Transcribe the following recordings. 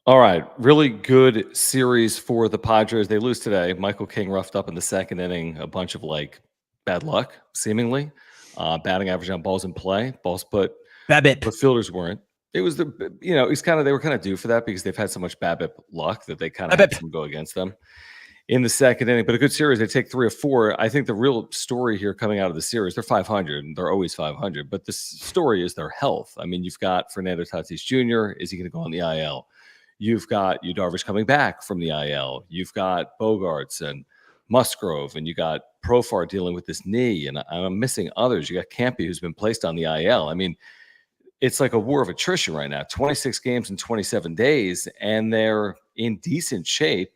All right. Really good series for the Padres. They lose today. Michael King roughed up in the second inning, a bunch of bad luck, seemingly. Batting average on balls in play. Balls put BABIP. where fielders weren't. It was they were kind of due for that because they've had so much BABIP luck that they kind of had BABIP. some go against them in the second inning. But a good series. They take 3 or 4. I think the real story here coming out of the series, they're 500 and they're always 500. But the story is their health. I mean, you've got Fernando Tatis Jr. Is he going to go on the IL? You've got Yu Darvish coming back from the IL. You've got Bogarts and Musgrove, and you got Profar dealing with this knee, and I'm missing others. You got Campy, who's been placed on the IL. I mean, it's like a war of attrition right now. 26 games in 27 days, and they're in decent shape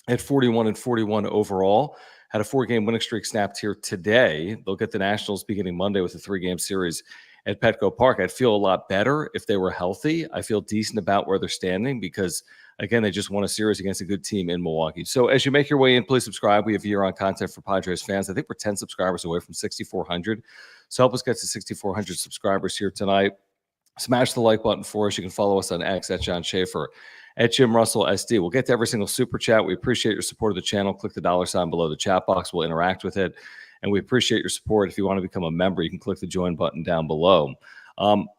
at 41 and 41 overall. Had a 4-game winning streak snapped here today. They'll get the Nationals beginning Monday with a 3-game series at Petco Park. I'd feel a lot better if they were healthy. I feel decent about where they're standing because, again, they just won a series against a good team in Milwaukee. So as you make your way in, please subscribe. We have year-round content for Padres fans. I think we're 10 subscribers away from 6,400. So help us get to 6,400 subscribers here tonight. Smash the like button for us. You can follow us on X at John Schaefer, at Jim Russell SD. We'll get to every single super chat. We appreciate your support of the channel. Click the $ below the chat box. We'll interact with it. And we appreciate your support. If you want to become a member, you can click the join button down below.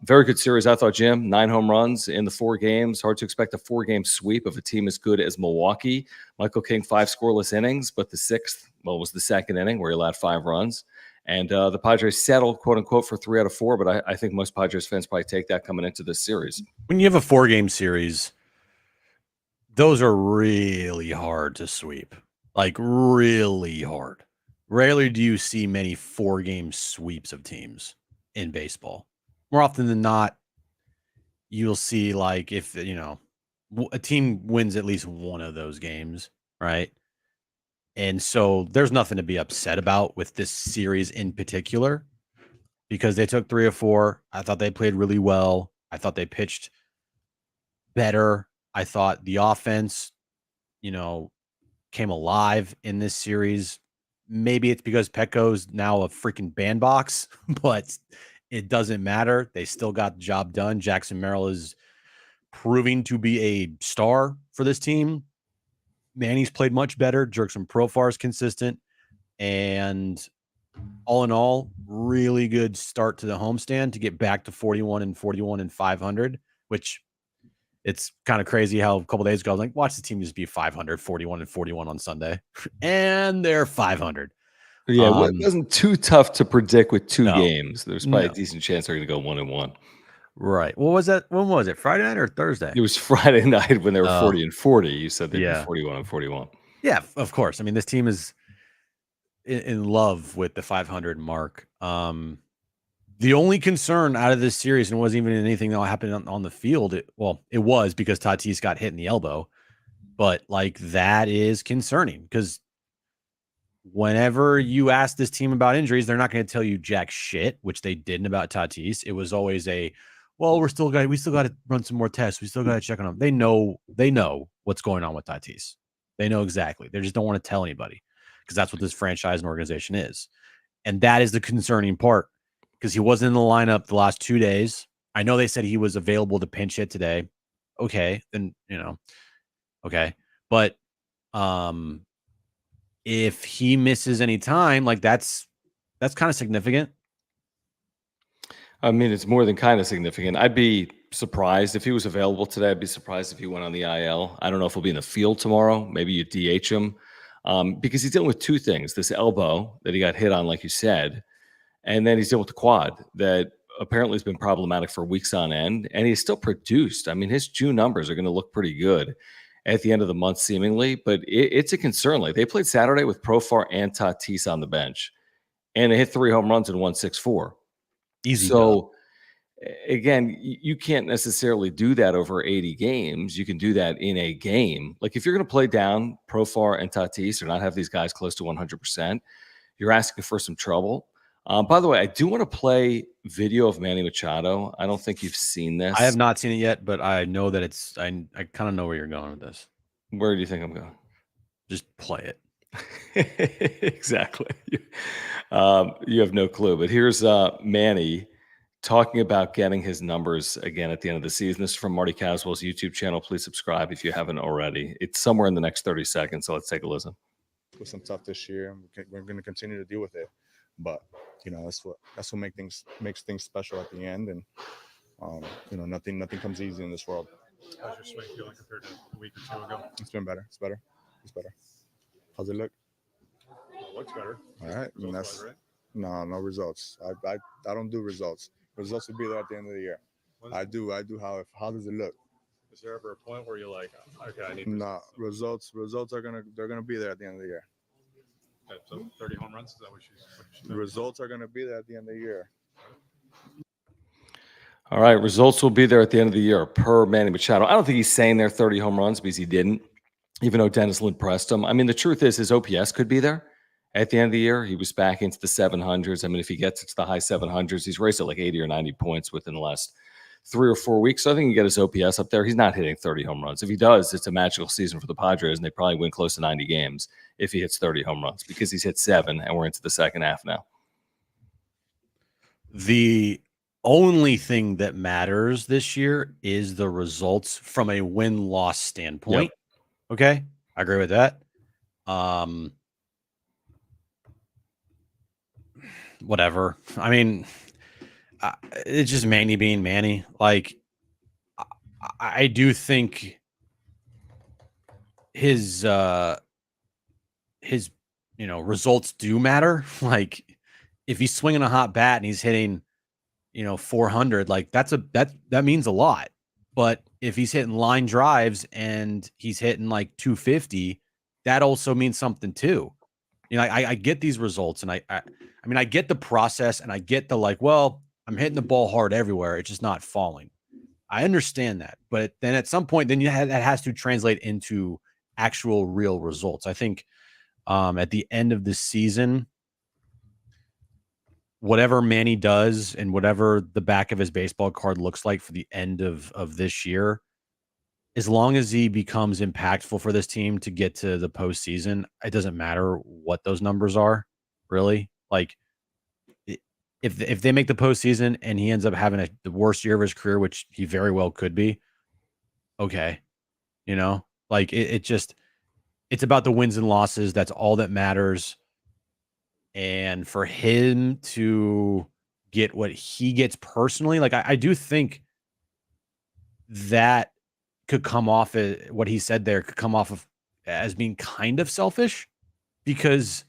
Very good series, I thought, Jim. 9 home runs in the 4 games. Hard to expect a 4-game sweep of a team as good as Milwaukee. Michael King, 5 scoreless innings, but the 6th, was the second inning where he allowed 5 runs. And the Padres settled, quote unquote, for 3 out of 4. But I think most Padres fans probably take that coming into this series. When you have a 4-game series, those are really hard to sweep. Like, really hard. Rarely do you see many 4-game sweeps of teams in baseball. More often than not, you'll see, like, if, a team wins at least one of those games, right? And so there's nothing to be upset about with this series in particular because they took 3 or 4. I thought they played really well. I thought they pitched better. I thought the offense, came alive in this series. Maybe it's because Petco's now a freaking bandbox, but it doesn't matter. They still got the job done. Jackson Merrill is proving to be a star for this team. Manny's played much better. Jerkson Profar is consistent. And all in all, really good start to the homestand to get back to 41 and 500, which it's kind of crazy how a couple days ago, I was like, watch the team just be 500, 41 and 41 on Sunday. And they're 500. Yeah, it wasn't too tough to predict with 2 games. There's probably a decent chance they're going to go 1-1. Right. What was that? When was it? Friday night or Thursday? It was Friday night when they were 40 and 40. You said they'd be 41 and 41. Yeah, of course. I mean, this team is in love with the 500 mark. The only concern out of this series, and it wasn't even anything that happened on the field. It was because Tatis got hit in the elbow, but that is concerning because whenever you ask this team about injuries, they're not going to tell you jack shit, which they didn't about Tatis. It was always we still got to run some more tests. We still got to check on them. They know what's going on with Tatis. They know exactly. They just don't want to tell anybody because that's what this franchise and organization is. And that is the concerning part because he wasn't in the lineup the last 2 days. I know they said he was available to pinch hit today. Okay, then, okay. But if he misses any time, that's kind of significant. I mean, it's more than kind of significant. I'd be surprised if he was available today. I'd be surprised if he went on the IL. I don't know if he'll be in the field tomorrow. Maybe you DH him because he's dealing with 2 things. This elbow that he got hit on, like you said, and then he's dealing with the quad that apparently has been problematic for weeks on end, and he's still produced. I mean, his June numbers are going to look pretty good at the end of the month, seemingly, but it's a concern. They played Saturday with Profar and Tatis on the bench, and they hit 3 home runs and won 6-4. Easy. So, again, you can't necessarily do that over 80 games. You can do that in a game. If you're going to play down Profar and Tatis or not have these guys close to 100%, you're asking for some trouble. By the way, I do want to play video of Manny Machado. I don't think you've seen this. I have not seen it yet, but I know that I kind of know where you're going with this. Where do you think I'm going? Just play it. Exactly. You have no clue. But here's Manny talking about getting his numbers again at the end of the season. This is from Marty Caswell's YouTube channel. Please subscribe if you haven't already. It's somewhere in the next 30 seconds, so let's take a listen. With some tough this year, we're going to continue to deal with it. But that's what makes things special at the end. And nothing comes easy in this world. How's your swing feeling compared to a week or two ago? It's been better. It's better. How's it look? It looks better. All right. Right? No results. I don't do results. Results will be there at the end of the year. I do. How does it look? Is there ever a point where you're like, okay, I need results are gonna be there at the end of the year. Okay, so 30 home runs, is that what she's Results are gonna be there at the end of the year. All right, results will be there at the end of the year per Manny Machado. I don't think he's saying there 30 home runs because he didn't, even though Dennis Lynn pressed him. I mean, the truth is his OPS could be there at the end of the year. He was back into the 700s. I mean, if he gets to the high 700s, he's raced at like 80 or 90 points within the last 3 or 4 weeks. So I think he can get his OPS up there. He's not hitting 30 home runs. If he does, it's a magical season for the Padres, and they probably win close to 90 games if he hits 30 home runs because he's hit 7, and we're into the second half now. The only thing that matters this year is the results from a win-loss standpoint. Yep. Okay, I agree with that. Whatever. I mean, it's just Manny being Manny. Like, I do think his results do matter. Like, if he's swinging a hot bat and he's hitting 400, like that means a lot. But if he's hitting line drives and he's hitting like 250, that also means something too. I get these results, and I mean, I get the process, and I get the like, well, I'm hitting the ball hard everywhere. It's just not falling. I understand that. But then at some point, then that has to translate into actual real results. I think at the end of the season, whatever Manny does and whatever the back of his baseball card looks like for the end of this year, as long as he becomes impactful for this team to get to the postseason, it doesn't matter what those numbers are, really. Like, if they make the postseason and he ends up having the worst year of his career, which he very well could be, okay. Like it's about the wins and losses. That's all that matters. And for him to get what he gets personally, like I do think that could come off as what he said there could come off of as being kind of selfish, because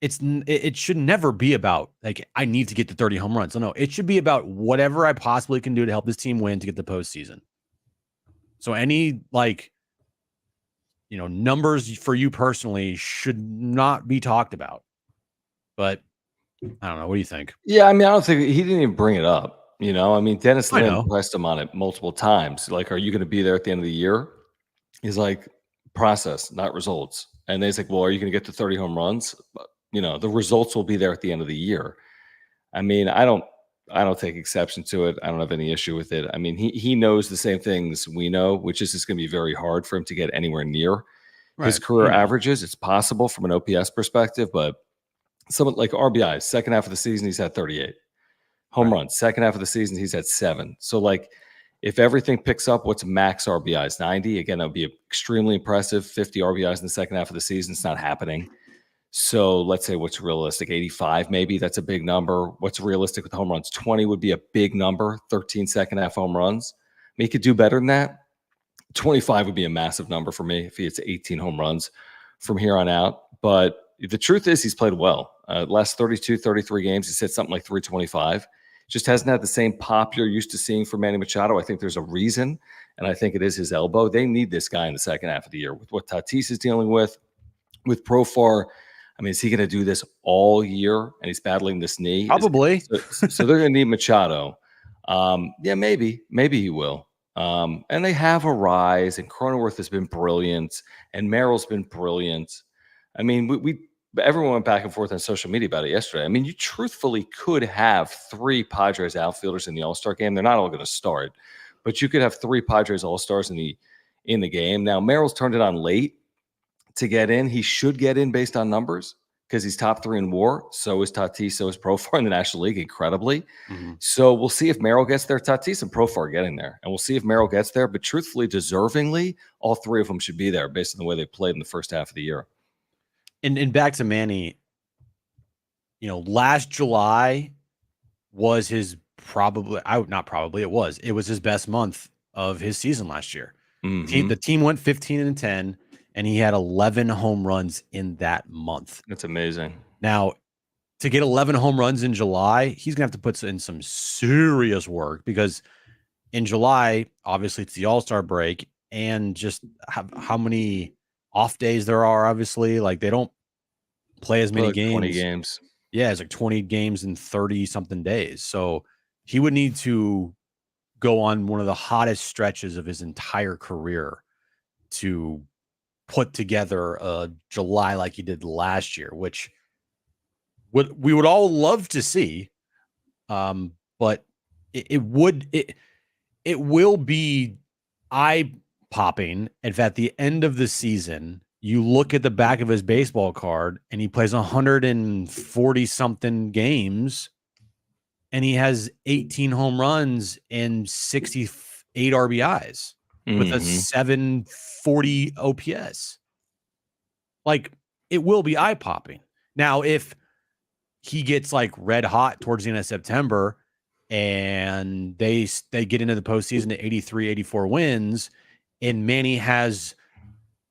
it should never be about like, I need to get to 30 home runs. No, it should be about whatever I possibly can do to help this team win to get the postseason. So any numbers for you personally should not be talked about. But I don't know. What do you think? Yeah, I mean, I don't think he didn't even bring it up. I mean, Dennis Lynn pressed him on it multiple times. Like, are you going to be there at the end of the year? He's like, process, not results. And then he's like, well, are you going to get to 30 home runs? The results will be there at the end of the year. I mean, I don't take exception to it. I don't have any issue with it. I mean, he knows the same things we know, which is just going to be very hard for him to get anywhere near his career averages. It's possible from an OPS perspective, but someone like RBI, second half of the season, he's had 38. Home runs, second half of the season, he's at 7. So, like, if everything picks up, what's max RBIs? 90? Again, that would be extremely impressive. 50 RBIs in the second half of the season. It's not happening. So let's say what's realistic? 85 maybe. That's a big number. What's realistic with home runs? 20 would be a big number. 13 second half home runs. I mean, he could do better than that. 25 would be a massive number for me if he hits 18 home runs from here on out. But the truth is he's played well. Last 32, 33 games, he's hit something like 325. Just hasn't had the same pop you're used to seeing from Manny Machado. I think there's a reason, and I think it is his elbow. They need this guy in the second half of the year. With what Tatis is dealing with Profar, I mean, is he going to do this all year? And he's battling this knee. Probably. So they're going to need Machado. Yeah, maybe he will. And they have a rise, and Cronenworth has been brilliant, and Merrill's been brilliant. I mean, everyone went back and forth on social media about it yesterday. I mean, you truthfully could have 3 Padres outfielders in the All-Star game. They're not all going to start, but you could have 3 Padres All-Stars in the game. Now, Merrill's turned it on late to get in. He should get in based on numbers. because he's top 3 in WAR. So is Tatis. So is Profar in the National League, incredibly. Mm-hmm. So we'll see if Merrill gets there. Tatis and Profar are getting there, and we'll see if Merrill gets there. But truthfully, deservingly, all 3 of them should be there based on the way they played in the first half of the year. And back to Manny, last July was his it was his best month of his season last year. Mm-hmm. The team went 15-10, and he had 11 home runs in that month. That's amazing. Now, to get 11 home runs in July, he's gonna have to put in some serious work, because in July, obviously, it's the All-Star break, and just how many off days there are. Obviously, like, they don't play as many games. 20 games. Yeah, it's like 20 games in 30 something days. So he would need to go on one of the hottest stretches of his entire career to put together a July like he did last year, which we would all love to see. But it will be eye-popping if at the end of the season you look at the back of his baseball card and he plays 140 something games and he has 18 home runs and 68 RBIs with a 740 OPS. Like, it will be eye-popping. Now, if he gets like red hot towards the end of September and they get into the postseason to 83, 84 wins, and Manny has,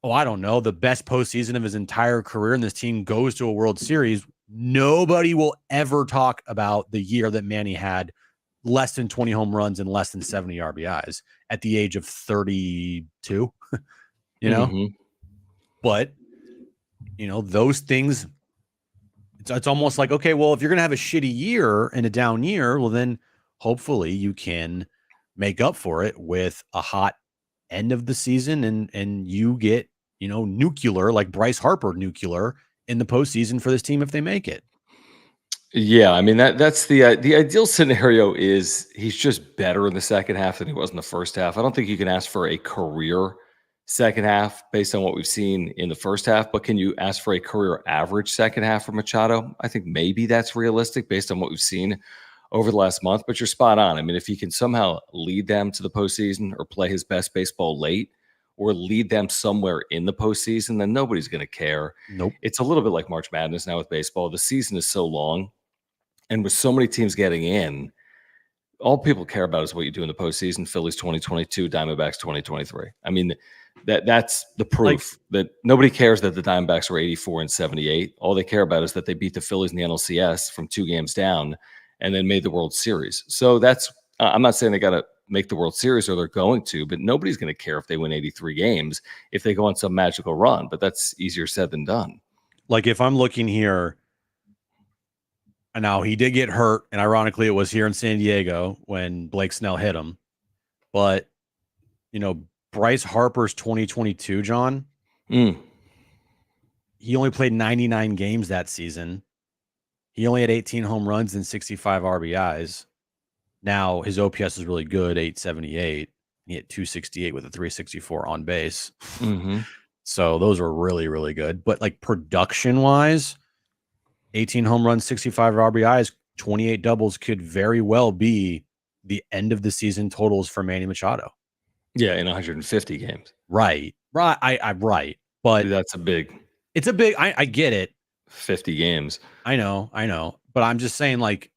I don't know, the best postseason of his entire career, and this team goes to a World Series, nobody will ever talk about the year that Manny had less than 20 home runs and less than 70 RBIs at the age of 32, But, those things, it's almost like, okay, well, if you're going to have a shitty year and a down year, well, then hopefully you can make up for it with a hot end of the season, and you get, nuclear, like Bryce Harper nuclear in the postseason for this team if they make it. Yeah, I mean, that's the ideal scenario is he's just better in the second half than he was in the first half. I don't think you can ask for a career second half based on what we've seen in the first half, but can you ask for a career average second half for Machado? I think maybe that's realistic based on what we've seen over the last month, but you're spot on. I mean, if he can somehow lead them to the postseason or play his best baseball late or lead them somewhere in the postseason, then nobody's going to care. Nope. It's a little bit like March Madness now with baseball. The season is so long, and with so many teams getting in, all people care about is what you do in the postseason. Phillies 2022, Diamondbacks 2023. I mean, that's the proof that nobody cares that the Diamondbacks were 84 and 78. All they care about is that they beat the Phillies in the NLCS from 2 games down and then made the World Series. So that's I'm not saying they got to make the World Series or they're going to, but nobody's going to care if they win 83 games if they go on some magical run. But that's easier said than done. Like, if I'm looking here, and now he did get hurt, and ironically, it was here in San Diego when Blake Snell hit him. But, Bryce Harper's 2022, John, he only played 99 games that season. He only had 18 home runs and 65 RBIs. Now, his OPS is really good, 878. He hit 268 with a 364 on base. So those are really, really good. But, like, production-wise, 18 home runs, 65 RBIs, 28 doubles could very well be the end of the season totals for Manny Machado. Yeah, in 150 games. Right. I'm right. But that's a big. It's a big. I get it. 50 games. I know. But I'm just saying, like,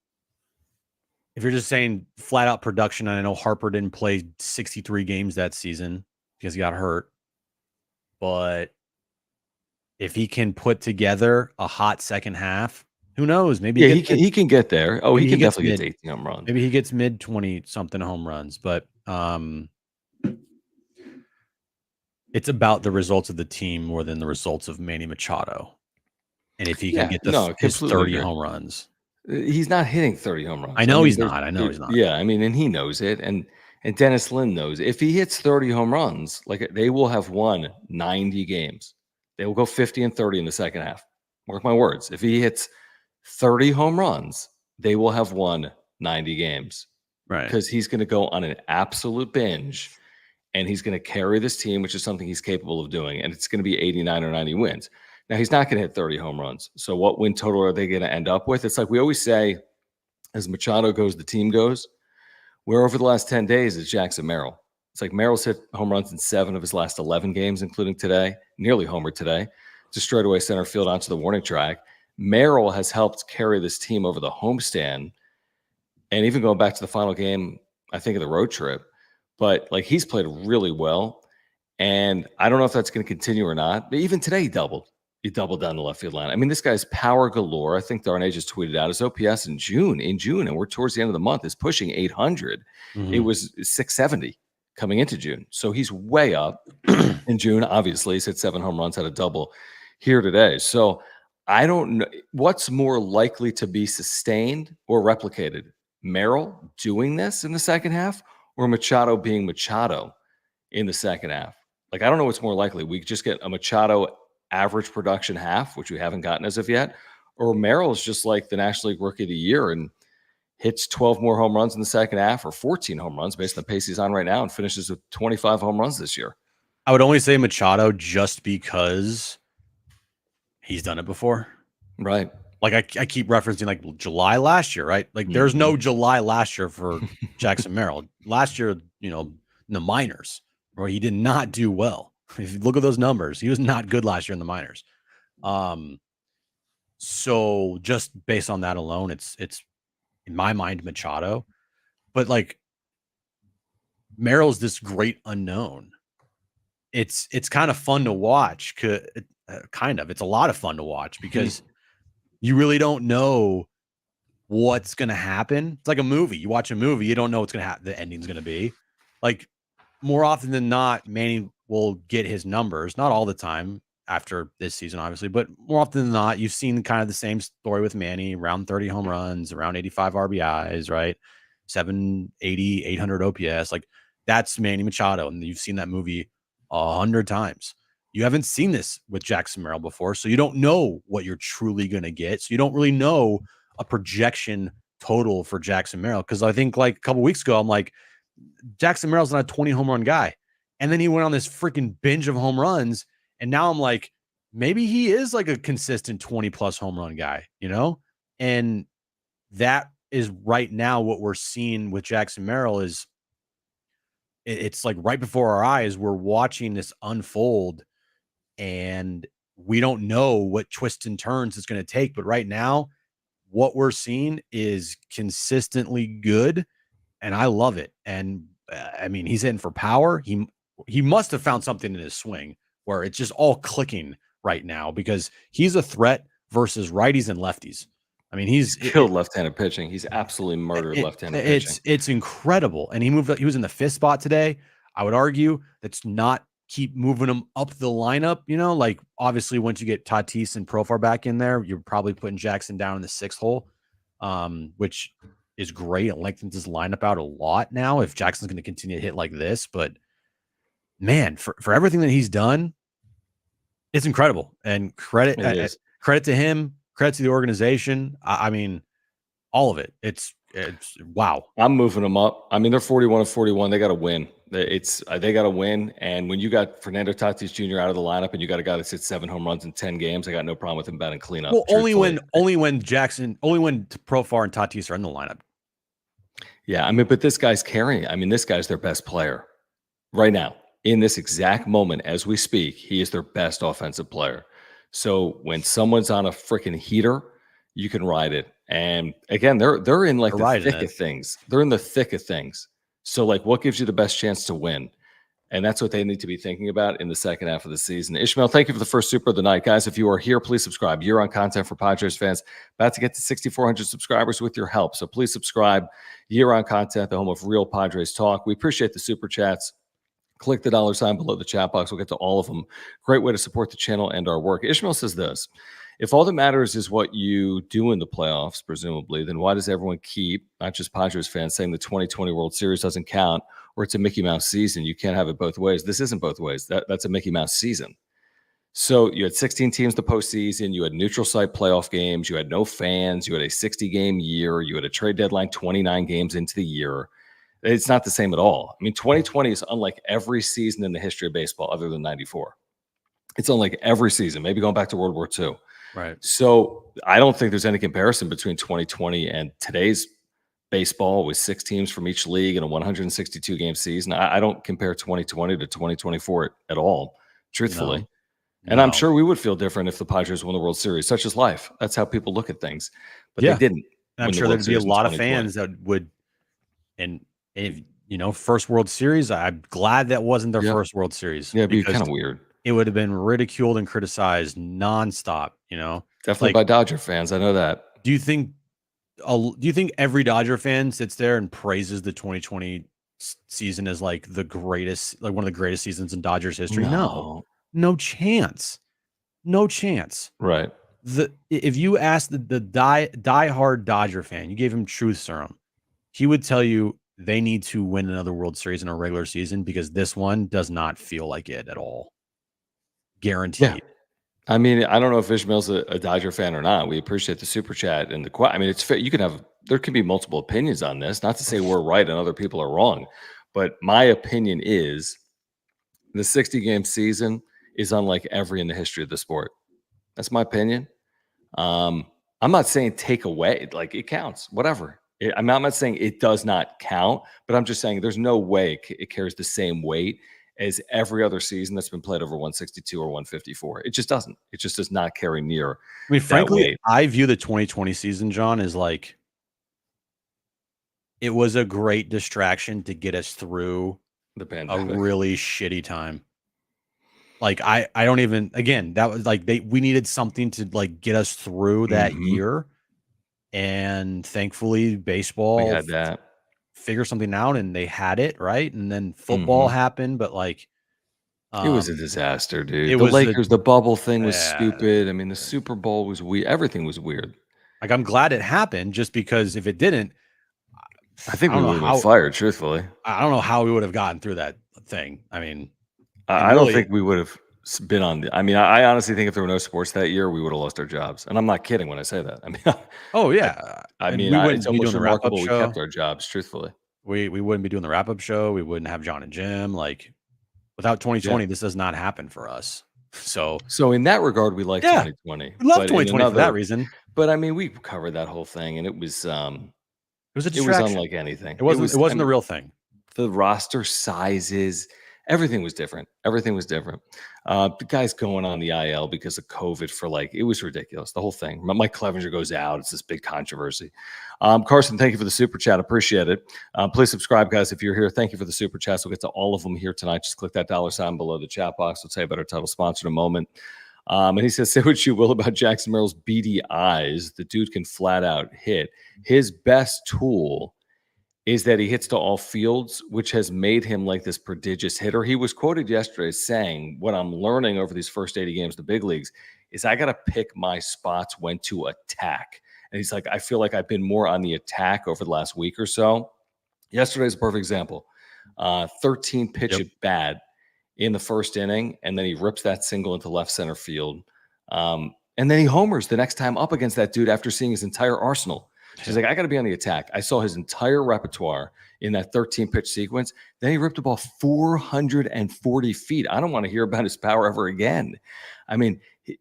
if you're just saying flat out production, and I know Harper didn't play 63 games that season because he got hurt, but if he can put together a hot second half, who knows? Maybe he can get there. Oh, he can definitely get to 18 home runs. Maybe he gets mid 20 something home runs, but it's about the results of the team more than the results of Manny Machado. And if he can get his 30 home runs. He's not hitting 30 home runs. I know he's not. Yeah, I mean, and he knows it. And Dennis Lin knows it. If he hits 30 home runs, like, they will have won 90 games. They will go 50 and 30 in the second half. Mark my words. If he hits 30 home runs, they will have won 90 games. Right. Because he's going to go on an absolute binge, and he's going to carry this team, which is something he's capable of doing. And it's going to be 89 or 90 wins. Now, he's not going to hit 30 home runs. So what win total are they going to end up with? It's like we always say, as Machado goes, the team goes. Where over the last 10 days is Jackson Merrill. It's like Merrill's hit home runs in 7 of his last 11 games, including today, nearly homered today, to straightaway center field onto the warning track. Merrill has helped carry this team over the homestand, and even going back to the final game, I think, of the road trip. But like, he's played really well, and I don't know if that's going to continue or not. But even today, he doubled. He doubled down the left field line. I mean, this guy's power galore. I think Darnay just tweeted out his OPS in June, and we're towards the end of the month, is pushing 800. It was 670 coming into June. So he's way up in June. Obviously, he's hit 7 home runs, had a double here today. So I don't know what's more likely to be sustained or replicated. Merrill doing this in the second half, or Machado being Machado in the second half? Like, I don't know what's more likely. We just get a Machado average production half, which we haven't gotten as of yet, or Merrill's just like the National League Rookie of the Year and hits 12 more home runs in the second half, or 14 home runs based on the pace he's on right now, and finishes with 25 home runs this year. I would only say Machado just because he's done it before. Right. Like I keep referencing like July last year, right? Like there's no July last year for Jackson Merrill. Last year, in the minors, where he did not do well. If you look at those numbers, he was not good last year in the minors. So just based on that alone, it's in my mind Machado, but like Merrill's this great unknown. It's kind of fun to watch. It's a lot of fun to watch because you really don't know what's going to happen. It's like a movie. You watch a movie, you don't know what's going to happen. The ending's going to be like, more often than not, Manny will get his numbers, not all the time after this season, obviously, but more often than not, you've seen kind of the same story with Manny, around 30 home runs, around 85 RBIs, right? 780, 800 OPS. Like, that's Manny Machado. And you've seen that movie 100 times. You haven't seen this with Jackson Merrill before, so you don't know what you're truly going to get. So you don't really know a projection total for Jackson Merrill. Because I think like a couple weeks ago, I'm like, Jackson Merrill's not a 20 home run guy. And then he went on this freaking binge of home runs. And now I'm like, maybe he is like a consistent 20 plus home run guy, And that is right now what we're seeing with Jackson Merrill is it's like right before our eyes, we're watching this unfold and we don't know what twists and turns it's going to take. But right now, what we're seeing is consistently good. And I love it. And I mean, he's hitting for power. He must have found something in his swing where it's just all clicking right now because he's a threat versus righties and lefties. I mean, he's killed left-handed pitching. He's absolutely murdered left-handed pitching. It's incredible. And he was in the 5th spot today. I would argue that's not keep moving him up the lineup. Like obviously once you get Tatis and Profar back in there, you're probably putting Jackson down in the 6th hole, which is great. It lengthens his lineup out a lot now if Jackson's going to continue to hit like this. But man, for everything that he's done, it's incredible. And credit to him, credit to the organization. I mean, all of it. It's wow. I'm moving them up. I mean, they're 41-41. They got to win. They got to win. And when you got Fernando Tatis Jr. out of the lineup and you got a guy that's hit 7 home runs in 10 games, I got no problem with him batting cleanup. Well, only when Profar and Tatis are in the lineup. Yeah, I mean, but this guy's carrying. I mean, this guy's their best player right now. In this exact moment, as we speak, he is their best offensive player. So when someone's on a freaking heater, you can ride it. And again, they're in like the thick of things. They're in the thick of things. So like, what gives you the best chance to win? And that's what they need to be thinking about in the second half of the season. Ishmael, thank you for the first super of the night. Guys, if you are here, please subscribe. Year-on content for Padres fans. About to get to 6,400 subscribers with your help. So please subscribe. Year-on content, the home of real Padres talk. We appreciate the super chats. Click the $sign below the chat box. We'll get to all of them. Great way to support the channel and our work. Ishmael says this: if all that matters is what you do in the playoffs, presumably, then why does everyone keep, not just Padres fans, saying the 2020 World Series doesn't count or it's a Mickey Mouse season? You can't have it both ways. This isn't both ways. That's a Mickey Mouse season. So you had 16 teams the postseason. You had neutral site playoff games. You had no fans. You had a 60-game year. You had a trade deadline 29 games into the year. It's not the same at all. I mean, 2020 is unlike every season in the history of baseball other than 94. It's unlike every season, maybe going back to World War II. Right. So I don't think there's any comparison between 2020 and today's baseball with 6 teams from each league in a 162 game season. I don't compare 2020 to 2024 at all, truthfully. No. And I'm No. sure we would feel different if the Padres won the World Series, such as life. That's how people look at things. But Yeah. they didn't. And I'm win the sure World there'd be a Series in lot of 2020. fans that would, and if first World Series, I'm glad that wasn't their Yeah. first World Series. Yeah, it'd be because kind of weird. it would have been ridiculed and criticized nonstop. Definitely Like, by Dodger fans. I know that. do you think every Dodger fan sits there and praises the 2020 season as like the greatest, like one of the greatest seasons in Dodgers history? No chance. No chance. Right. If you ask the diehard Dodger fan, you gave him truth serum, he would tell you they need to win another World Series in a regular season because this one does not feel like it at all. Guaranteed. Yeah. I mean, I don't know if Ishmael's a Dodger fan or not. We appreciate the super chat and the I mean, it's fair. There can be multiple opinions on this. Not to say we're right and other people are wrong, but my opinion is the 60 game season is unlike every in the history of the sport. That's my opinion. I'm not saying take away, like it counts, whatever. I'm not saying it does not count, but I'm just saying there's no way it carries the same weight as every other season that's been played over 162 or 154. It just doesn't. It just does not carry near. I mean, frankly, weight. I view the 2020 season, John, as like it was a great distraction to get us through The a pandemic. really shitty time. Like I don't even, again, that was like we needed something to like get us through that year. And thankfully baseball We had that. figure something out and they had it, right? And then football happened, but like it was a disaster, dude. it The was Lakers, the bubble thing was Yeah. stupid. I mean, the Super Bowl was weird. Everything was weird. Like I'm glad it happened just because if it didn't, I think I we don't would know have been fired, truthfully. I don't know how we would have gotten through that thing. I mean, I don't think we would have been on the. I mean, I honestly think if there were no sports that year, we would have lost our jobs. And I'm not kidding when I say that. I mean, oh yeah. I And mean, we wouldn't it's be almost doing the wrap-up remarkable we show. kept our jobs, truthfully. We wouldn't be doing the wrap-up show. We wouldn't have John and Jim. Like without 2020, this does not happen for us. So in that regard, we like 2020. We love 2020 for that reason. But I mean, we covered that whole thing, and it was a distraction. It was unlike anything. It wasn't the real thing. The roster sizes, everything was different. Everything was different. The guys going on the IL because of COVID for it was ridiculous. The whole thing. Mike Clevenger goes out. It's this big controversy. Carson, thank you for the super chat. Appreciate it. Please subscribe, guys, if you're here. Thank you for the super chats. We'll get to all of them here tonight. Just click that $ below the chat box. We'll tell you about our title sponsor in a moment. And he says, say what you will about Jackson Merrill's beady eyes. The dude can flat out hit. His best tool is that he hits to all fields, which has made him like this prodigious hitter. He was quoted yesterday saying, what I'm learning over these first 80 games, the big leagues, is I got to pick my spots when to attack. And he's like, I feel like I've been more on the attack over the last week or so. Yesterday's a perfect example. 13 pitch at bat in the first inning, and then he rips that single into left center field. And then he homers the next time up against that dude after seeing his entire arsenal. She's like, I got to be on the attack. I saw his entire repertoire in that 13 pitch sequence. Then he ripped the ball 440 feet. I don't want to hear about his power ever again. I mean,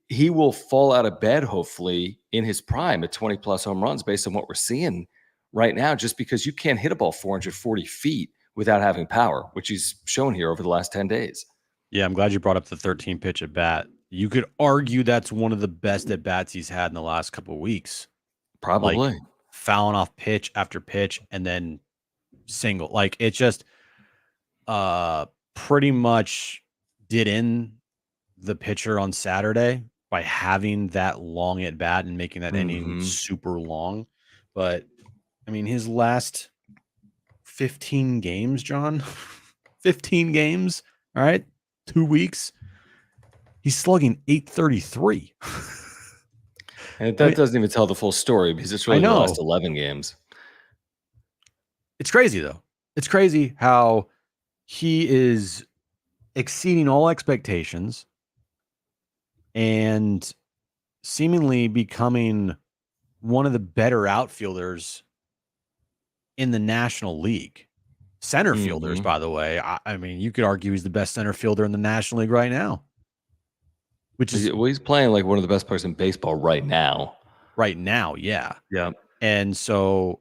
he will fall out of bed, hopefully, in his prime at 20 plus home runs based on what we're seeing right now, just because you can't hit a ball 440 feet without having power, which he's shown here over the last 10 days. Yeah, I'm glad you brought up the 13 pitch at bat. You could argue that's one of the best at bats he's had in the last couple of weeks. Probably. Like, fouling off pitch after pitch and then single. Like it just pretty much did in the pitcher on Saturday by having that long at bat and making that inning super long. But I mean, his last 15 games, John, 15 games. All right. 2 weeks. He's slugging 833. And that doesn't even tell the full story because it's really the last 11 games. It's crazy, though. It's crazy how he is exceeding all expectations and seemingly becoming one of the better outfielders in the National League. Center fielders, by the way. I mean, you could argue he's the best center fielder in the National League right now. which is Well, he's playing like one of the best players in baseball right now. right now. Yeah. Yeah. And so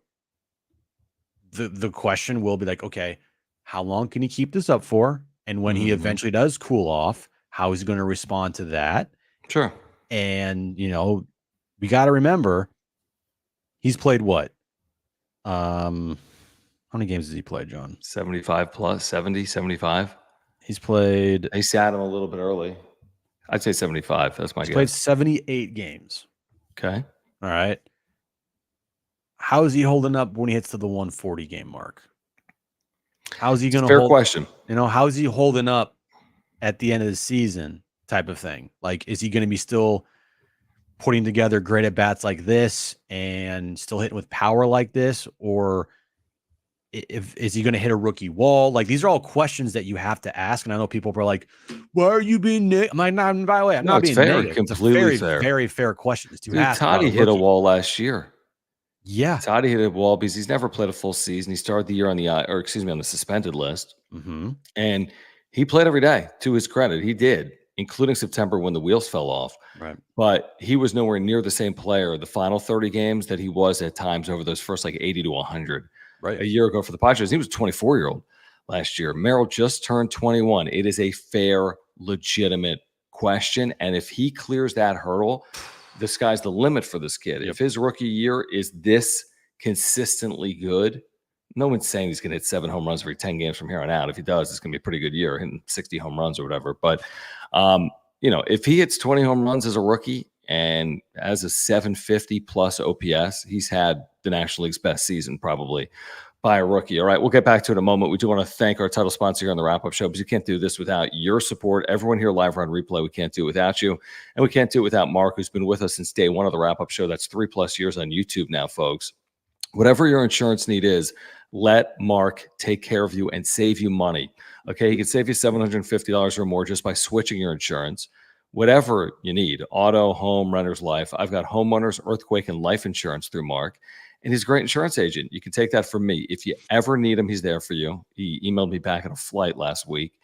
the question will be like, okay, how long can he keep this up for? And when he eventually does cool off, how is he going to respond to that? Sure. And, you know, we got to remember he's played what? How many games has he played, John? 75 plus, 70, 75. He's played They sat him a little bit early. I'd say 75. That's my he's guess. played 78 games. Okay. All right. How is he holding up when he hits to the 140 game mark? How's he going to Fair hold? question. You know, how's he holding up at the end of the season type of thing? Like, is he going to be still putting together great at bats like this and still hitting with power like this? Or is he going to hit a rookie wall? Like, these are all questions that you have to ask. And I know people are like, why are you being I'm like, no, by the way, I'm No, not it's being fair. negative. Completely it's a fair. very fair questions to Dude, ask. about Toddy hit a rookie. wall last year. Yeah. Toddy hit a wall because he's never played a full season. He started the year on the suspended list. Mm-hmm. And he played every day, to his credit. He did, including September when the wheels fell off. Right. But he was nowhere near the same player the final 30 games that he was at times over those first like 80 to 100. Right. A year ago for the Padres. He was a 24-year-old last year. Merrill just turned 21. It is a fair, legitimate question. And if he clears that hurdle, the sky's the limit for this kid. Yep. If his rookie year is this consistently good, no one's saying he's going to hit 7 home runs every 10 games from here on out. If he does, it's going to be a pretty good year, hitting 60 home runs or whatever. But, you know, if he hits 20 home runs as a rookie and has a 750 plus OPS, he's had the National League's best season probably by a rookie. All right, we'll get back to it in a moment. We do want to thank our title sponsor here on the wrap-up show because you can't do this without your support. Everyone here live or on replay, we can't do it without you. And we can't do it without Mark, who's been with us since day one of the wrap-up show. That's 3+ years on YouTube now, folks. Whatever your insurance need is, let Mark take care of you and save you money. Okay, he can save you $750 or more just by switching your insurance. Whatever you need, auto, home, renter's life. I've got homeowners, earthquake, and life insurance through Mark. And he's a great insurance agent. You can take that from me. If you ever need him, he's there for you. He emailed me back on a flight last week.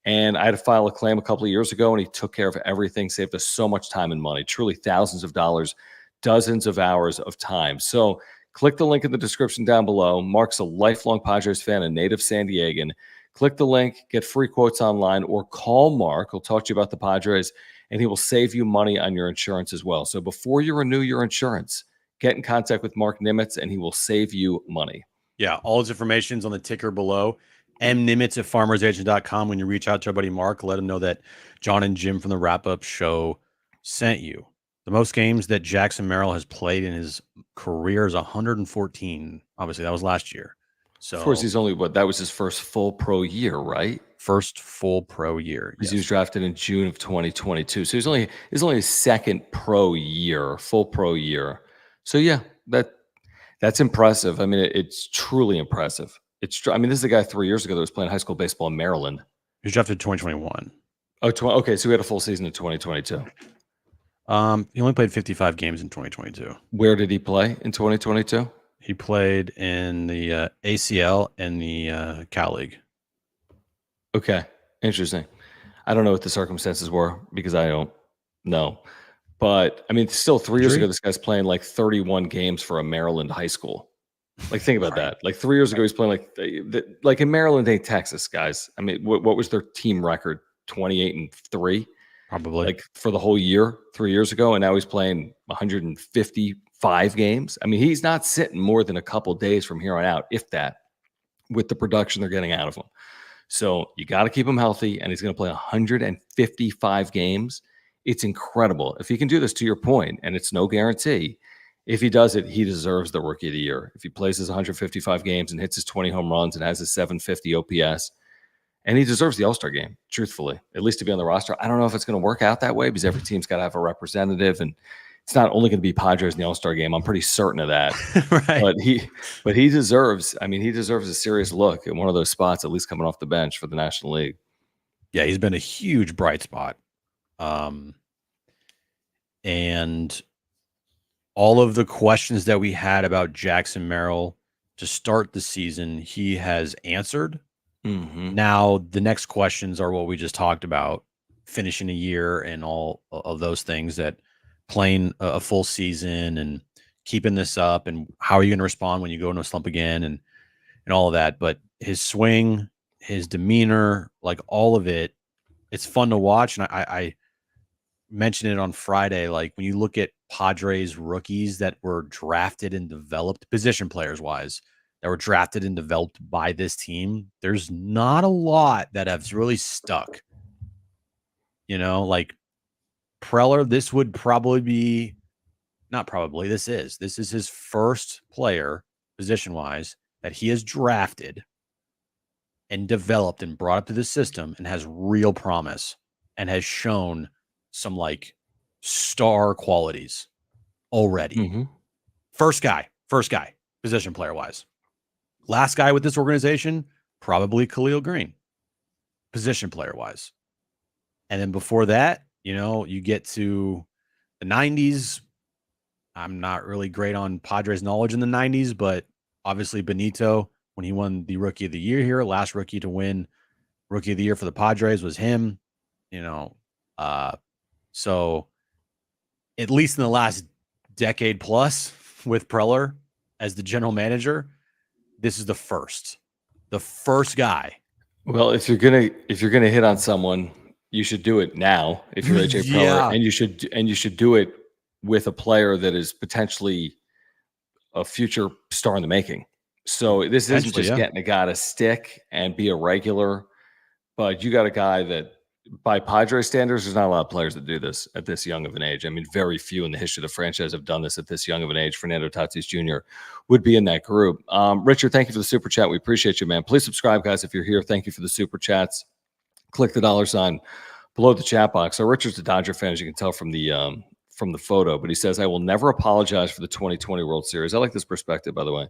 And I had to file a claim a couple of years ago, and he took care of everything, saved us so much time and money, truly thousands of dollars, dozens of hours of time. So click the link in the description down below. Mark's a lifelong Padres fan and native San Diegan. Click the link, get free quotes online, or call Mark. He'll talk to you about the Padres, and he will save you money on your insurance as well. So before you renew your insurance, get in contact with Mark Nimitz, and he will save you money. Yeah, all his information is on the ticker below. mnimitz@farmersagent.com. When you reach out to our buddy Mark, let him know that John and Jim from the wrap-up show sent you. The most games that Jackson Merrill has played in his career is 114. Obviously, that was last year. So, Of course, he's only that was his first full pro year, right? First full pro year. Because he was drafted in June of 2022. So he's only his second pro year, full pro year. So yeah, that's impressive. I mean, it's truly impressive. I mean, this is a guy 3 years ago that was playing high school baseball in Maryland. He was drafted 2021. Oh, okay. So he had a full season in 2022. He only played 55 games in 2022. Where did he play in 2022? He played in the ACL and the Cal League. Okay, interesting. I don't know what the circumstances were because I don't know. But I mean, still 3 years ago, this guy's playing like 31 games for a Maryland high school. Like, think about that. Like 3 years ago, he's playing like in Maryland, ain't Texas, guys. I mean, what was their team record? 28-3, Probably. like for the whole year 3 years ago, and now he's playing 155 games. I mean, he's not sitting more than a couple days from here on out, if that, with the production they're getting out of him. So you got to keep him healthy, and he's going to play 155 games. It's incredible. If he can do this, to your point, and it's no guarantee, if he does it, he deserves the Rookie of the Year. If he plays his 155 games and hits his 20 home runs and has his 750 OPS, and he deserves the All-Star game, truthfully, at least to be on the roster. I don't know if it's going to work out that way because every team's got to have a representative, and it's not only going to be Padres in the All-Star game. I'm pretty certain of that. Right. But he deserves, I mean, he deserves a serious look at one of those spots, at least coming off the bench for the National League. Yeah, he's been a huge bright spot. And all of the questions that we had about Jackson Merrill to start the season, he has answered. Mm-hmm. Now, the next questions are what we just talked about. finishing a year and all of those things, that playing a full season and keeping this up, and how are you going to respond when you go into a slump again, and all of that. But his swing, his demeanor, like all of it, it's fun to watch. And I mentioned it on Friday. Like when you look at Padres rookies that were drafted and developed, position players wise, that were drafted and developed by this team, there's not a lot that have really stuck. Like Preller, this would probably be, not probably, this is his first player, position wise, that he has drafted and developed and brought up to the system and has real promise and has shown some like star qualities already. Mm-hmm. First guy, position player wise. Last guy with this organization, probably Khalil Green, position player wise. And then before that, you get to the 90s. I'm not really great on Padres knowledge in the 90s, but obviously Benito, when he won the Rookie of the Year here, last rookie to win Rookie of the Year for the Padres was him. So at least in the last decade plus with Preller as the general manager, this is the first guy. Well, if you're gonna hit on someone, you should do it now. If you're AJ Preller, Yeah. and you should do it with a player that is potentially a future star in the making. So this isn't just getting a guy to stick and be a regular, but you got a guy that, by Padres standards, there's not a lot of players that do this at this young of an age. I mean, very few in the history of the franchise have done this at this young of an age. Fernando Tatis Jr. would be in that group. Richard, thank you for the super chat. We appreciate you, man. Please subscribe, guys, if you're here. Thank you for the super chats. Click the dollar sign below the chat box. So Richard's a Dodger fan, as you can tell from the photo, but he says, I will never apologize for the 2020 World Series. I like this perspective, by the way.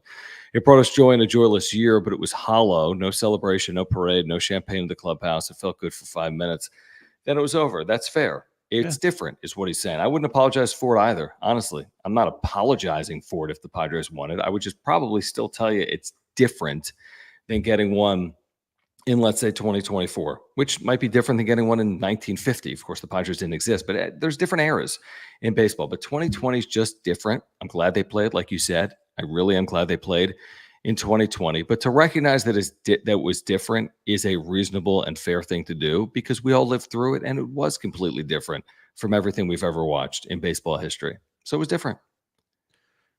It brought us joy in a joyless year, but it was hollow. No celebration, no parade, no champagne in the clubhouse. It felt good for 5 minutes. Then it was over. That's fair. It's different, is what he's saying. I wouldn't apologize for it either, honestly. I'm not apologizing for it if the Padres won it. I would just probably still tell you it's different than getting one in, let's say, 2024, which might be different than getting one in 1950. Of course, the Padres didn't exist, but there's different eras in baseball. But 2020 is just different. I'm glad they played, like you said. I really am glad they played in 2020. But to recognize that that was different is a reasonable and fair thing to do, because we all lived through it, and it was completely different from everything we've ever watched in baseball history. So it was different.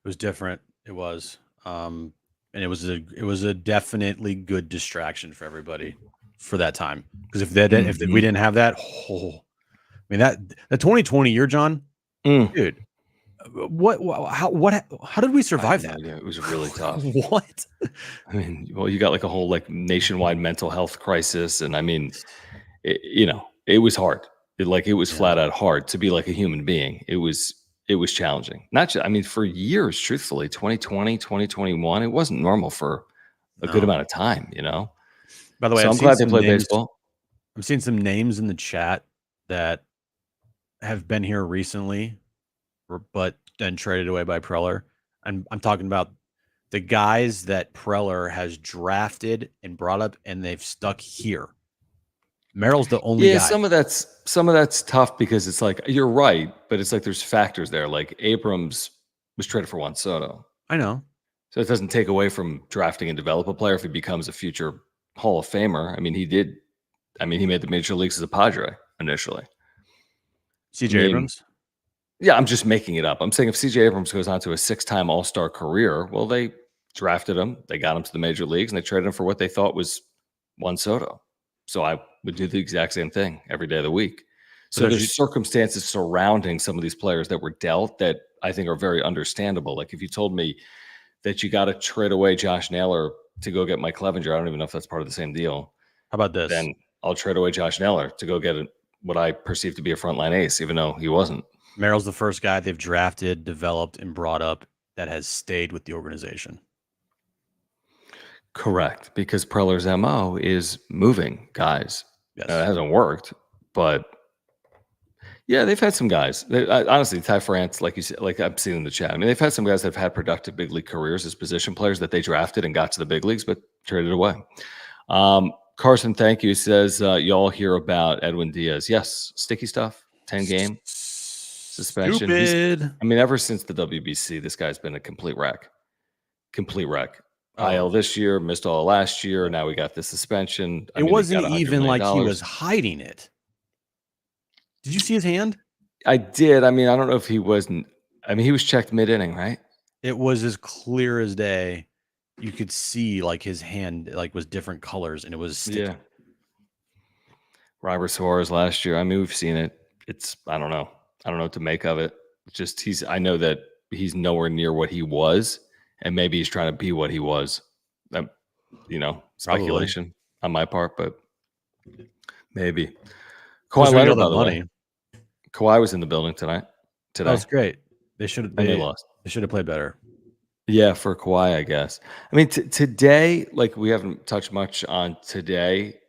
It was different. It was. And it was a definitely good distraction for everybody for that time. Because if we didn't have that, that the 2020 year, John, dude, how did we survive that? It was really tough. What? I mean, well, you got like a whole like nationwide mental health crisis, and I mean, it was hard. It was flat out hard to be like a human being. It was challenging. Not just, I mean, for years, truthfully, 2020, 2021, it wasn't normal for a good amount of time, By the way, so I'm glad they play baseball. I'm seeing some names in the chat that have been here recently, but then traded away by Preller. And I'm talking about the guys that Preller has drafted and brought up, and they've stuck here. Merrill's the only guy. Some of that's tough, because it's like, you're right, but it's like there's factors there. Like Abrams was traded for Juan Soto. I know. So it doesn't take away from drafting and develop a player if he becomes a future Hall of Famer. I mean, he did. I mean, he made the major leagues as a Padre initially. CJ Abrams? Yeah, I'm just making it up. I'm saying if CJ Abrams goes on to a 6-time All-Star career, well, they drafted him, they got him to the major leagues, and they traded him for what they thought was Juan Soto. So I would do the exact same thing every day of the week. So there's circumstances surrounding some of these players that were dealt that I think are very understandable. Like if you told me that you got to trade away Josh Naylor to go get Mike Clevenger, I don't even know if that's part of the same deal. How about this? Then I'll trade away Josh Naylor to go get what I perceive to be a frontline ace, even though he wasn't. Merrill's the first guy they've drafted, developed, and brought up that has stayed with the organization. Correct, because Preller's MO is moving guys. Yes. It hasn't worked, but yeah, they've had some guys. Honestly, Ty France, like you said, like I've seen in the chat, I mean, they've had some guys that have had productive big league careers as position players that they drafted and got to the big leagues, but traded away. Carson, thank you. Says y'all hear about Edwin Diaz. Yes, sticky stuff. 10-game suspension. Stupid. Ever since the WBC, this guy's been a complete wreck. Complete wreck. Oh. IL this year, missed all last year. Now we got the suspension. It wasn't even like he was hiding it. Did you see his hand? I did. I don't know if he wasn't. He was checked mid-inning, right? It was as clear as day. You could see like his hand was different colors, and it was sticky. Yeah. Robert Suarez last year. We've seen it. It's I don't know what to make of it. It's just I know that he's nowhere near what he was, and maybe he's trying to be what he was. Speculation on my part, but maybe. Kawhi Leonard, by the way. Kawhi was in the building today. That was great. They lost. They should have played better. Yeah, for Kawhi, I guess. Today, we haven't touched much on today.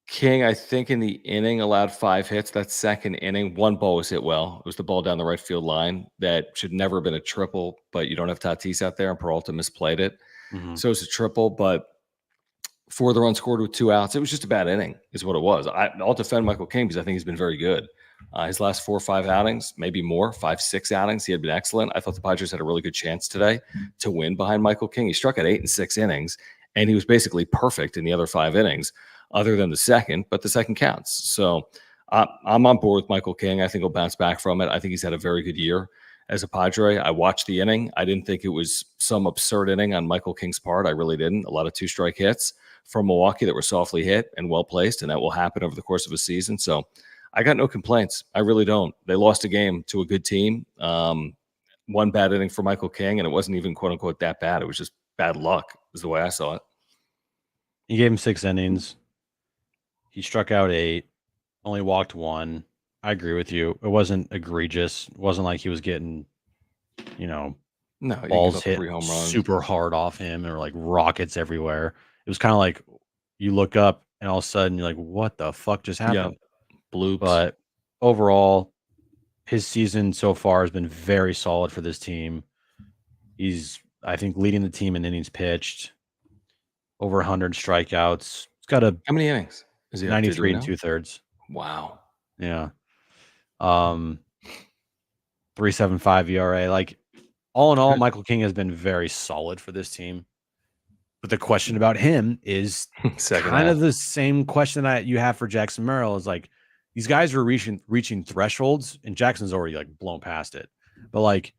King, I think in the inning, allowed 5 hits. That second inning, one ball was hit well. It was the ball down the right field line that should never have been a triple, but you don't have Tatis out there, and Peralta misplayed it. Mm-hmm. So it's a triple, but 4 of the runs scored with 2 outs. It was just a bad inning is what it was. I'll defend Michael King because I think he's been very good. His last 4 or 5 outings, maybe more, 5, 6 outings, he had been excellent. I thought the Padres had a really good chance today to win behind Michael King. He struck at 8 and 6 innings, and he was basically perfect in the other 5 innings, other than the second, but the second counts. So I'm on board with Michael King. I think he'll bounce back from it. I think he's had a very good year as a Padre. I watched the inning. I didn't think it was some absurd inning on Michael King's part. I really didn't. A lot of 2-strike hits from Milwaukee that were softly hit and well placed, and that will happen over the course of a season. So I got no complaints. I really don't. They lost a game to a good team. One bad inning for Michael King, and it wasn't even quote unquote that bad. It was just bad luck, is the way I saw it. You gave him 6 innings. He struck out 8, only walked 1. I agree with you. It wasn't egregious. It wasn't like he was getting, balls hit 3 home runs super hard off him or like rockets everywhere. It was kind of like you look up and all of a sudden you're like, what the fuck just happened? Yeah. Bloops. But overall, his season so far has been very solid for this team. He's, I think, leading the team in innings pitched, over 100 strikeouts. He's got a how many innings? Is he 93 and 2/3? Wow. Yeah. 3.75 ERA. Like, all in all, Michael King has been very solid for this team. But the question about him is kind of the same question that you have for Jackson Merrill. Is like, these guys are reaching thresholds, and Jackson's already blown past it. But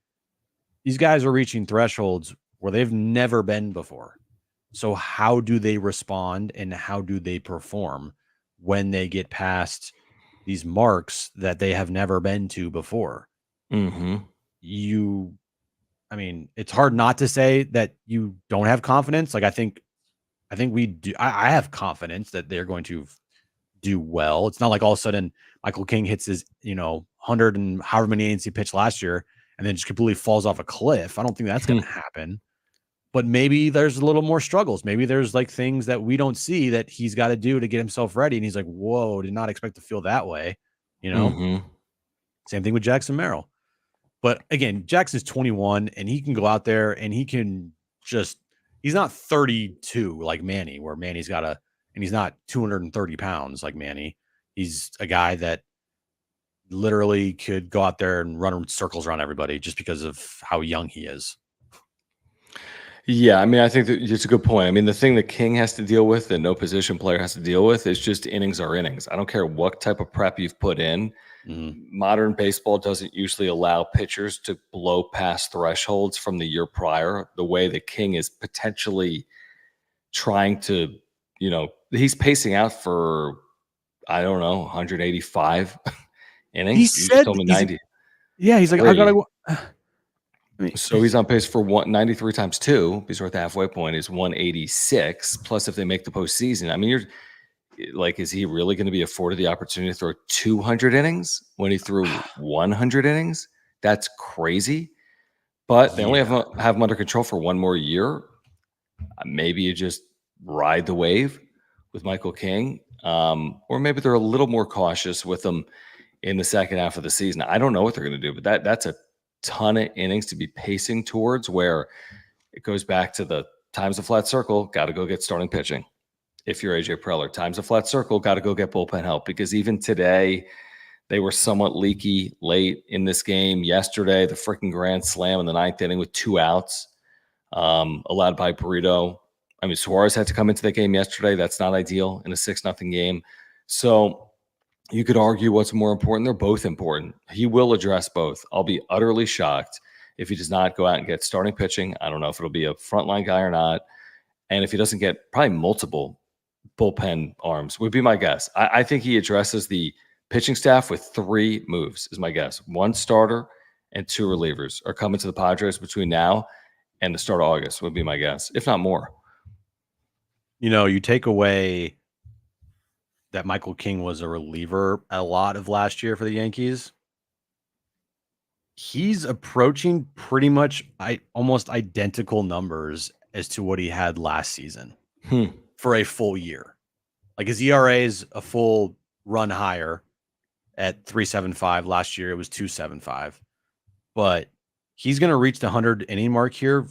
these guys are reaching thresholds where they've never been before. So how do they respond and how do they perform when they get past these marks that they have never been to before? Mm-hmm. It's hard not to say that you don't have confidence. I think we do. I have confidence that they're going to do well. It's not like all of a sudden Michael King hits his, 100 and however many innings he pitched last year and then just completely falls off a cliff. I don't think that's going to happen. But maybe there's a little more struggles. Maybe there's things that we don't see that he's got to do to get himself ready. And he's like, whoa, did not expect to feel that way. Mm-hmm. Same thing with Jackson Merrill. But again, Jackson's 21 and he can go out there and he can he's not 32 like Manny, where Manny's and he's not 230 pounds like Manny. He's a guy that literally could go out there and run circles around everybody just because of how young he is. Yeah, I think that it's a good point. The thing that King has to deal with and no position player has to deal with is just innings are innings. I don't care what type of prep you've put in. Mm-hmm. Modern baseball doesn't usually allow pitchers to blow past thresholds from the year prior, the way that King is potentially trying to, he's pacing out for, 185 innings. He said told me 90. Yeah, he's like, I got to So he's on pace for 93 times 2. He's at the halfway point is 186. Plus, if they make the postseason, you're is he really going to be afforded the opportunity to throw 200 innings when he threw 100 innings? That's crazy. But they only have him under control for 1 more year. Maybe you just ride the wave with Michael King, or maybe they're a little more cautious with him in the second half of the season. I don't know what they're going to do, but that's a ton of innings to be pacing towards, where it goes back to the times of flat circle, got to go get starting pitching. if you're AJ Preller. Time's a flat circle. Got to go get bullpen help because even today they were somewhat leaky late in this game. Yesterday, the freaking grand slam in the ninth inning with 2 outs allowed by Burrito. I mean, Suarez had to come into the game yesterday. That's not ideal in a 6-0 game. So you could argue what's more important. They're both important. He will address both. I'll be utterly shocked if he does not go out and get starting pitching. I don't know if it'll be a frontline guy or not. And if he doesn't get probably multiple bullpen arms, would be my guess. I think he addresses the pitching staff with 3 moves, is my guess. 1 starter and 2 relievers are coming to the Padres between now and the start of August, would be my guess, if not more. You take away that Michael King was a reliever a lot of last year for the Yankees. He's approaching pretty much almost identical numbers as to what he had last season for a full year. Like his ERA is a full run higher at 3.75. Last year it was 2.75. But he's going to reach the 100 inning mark here,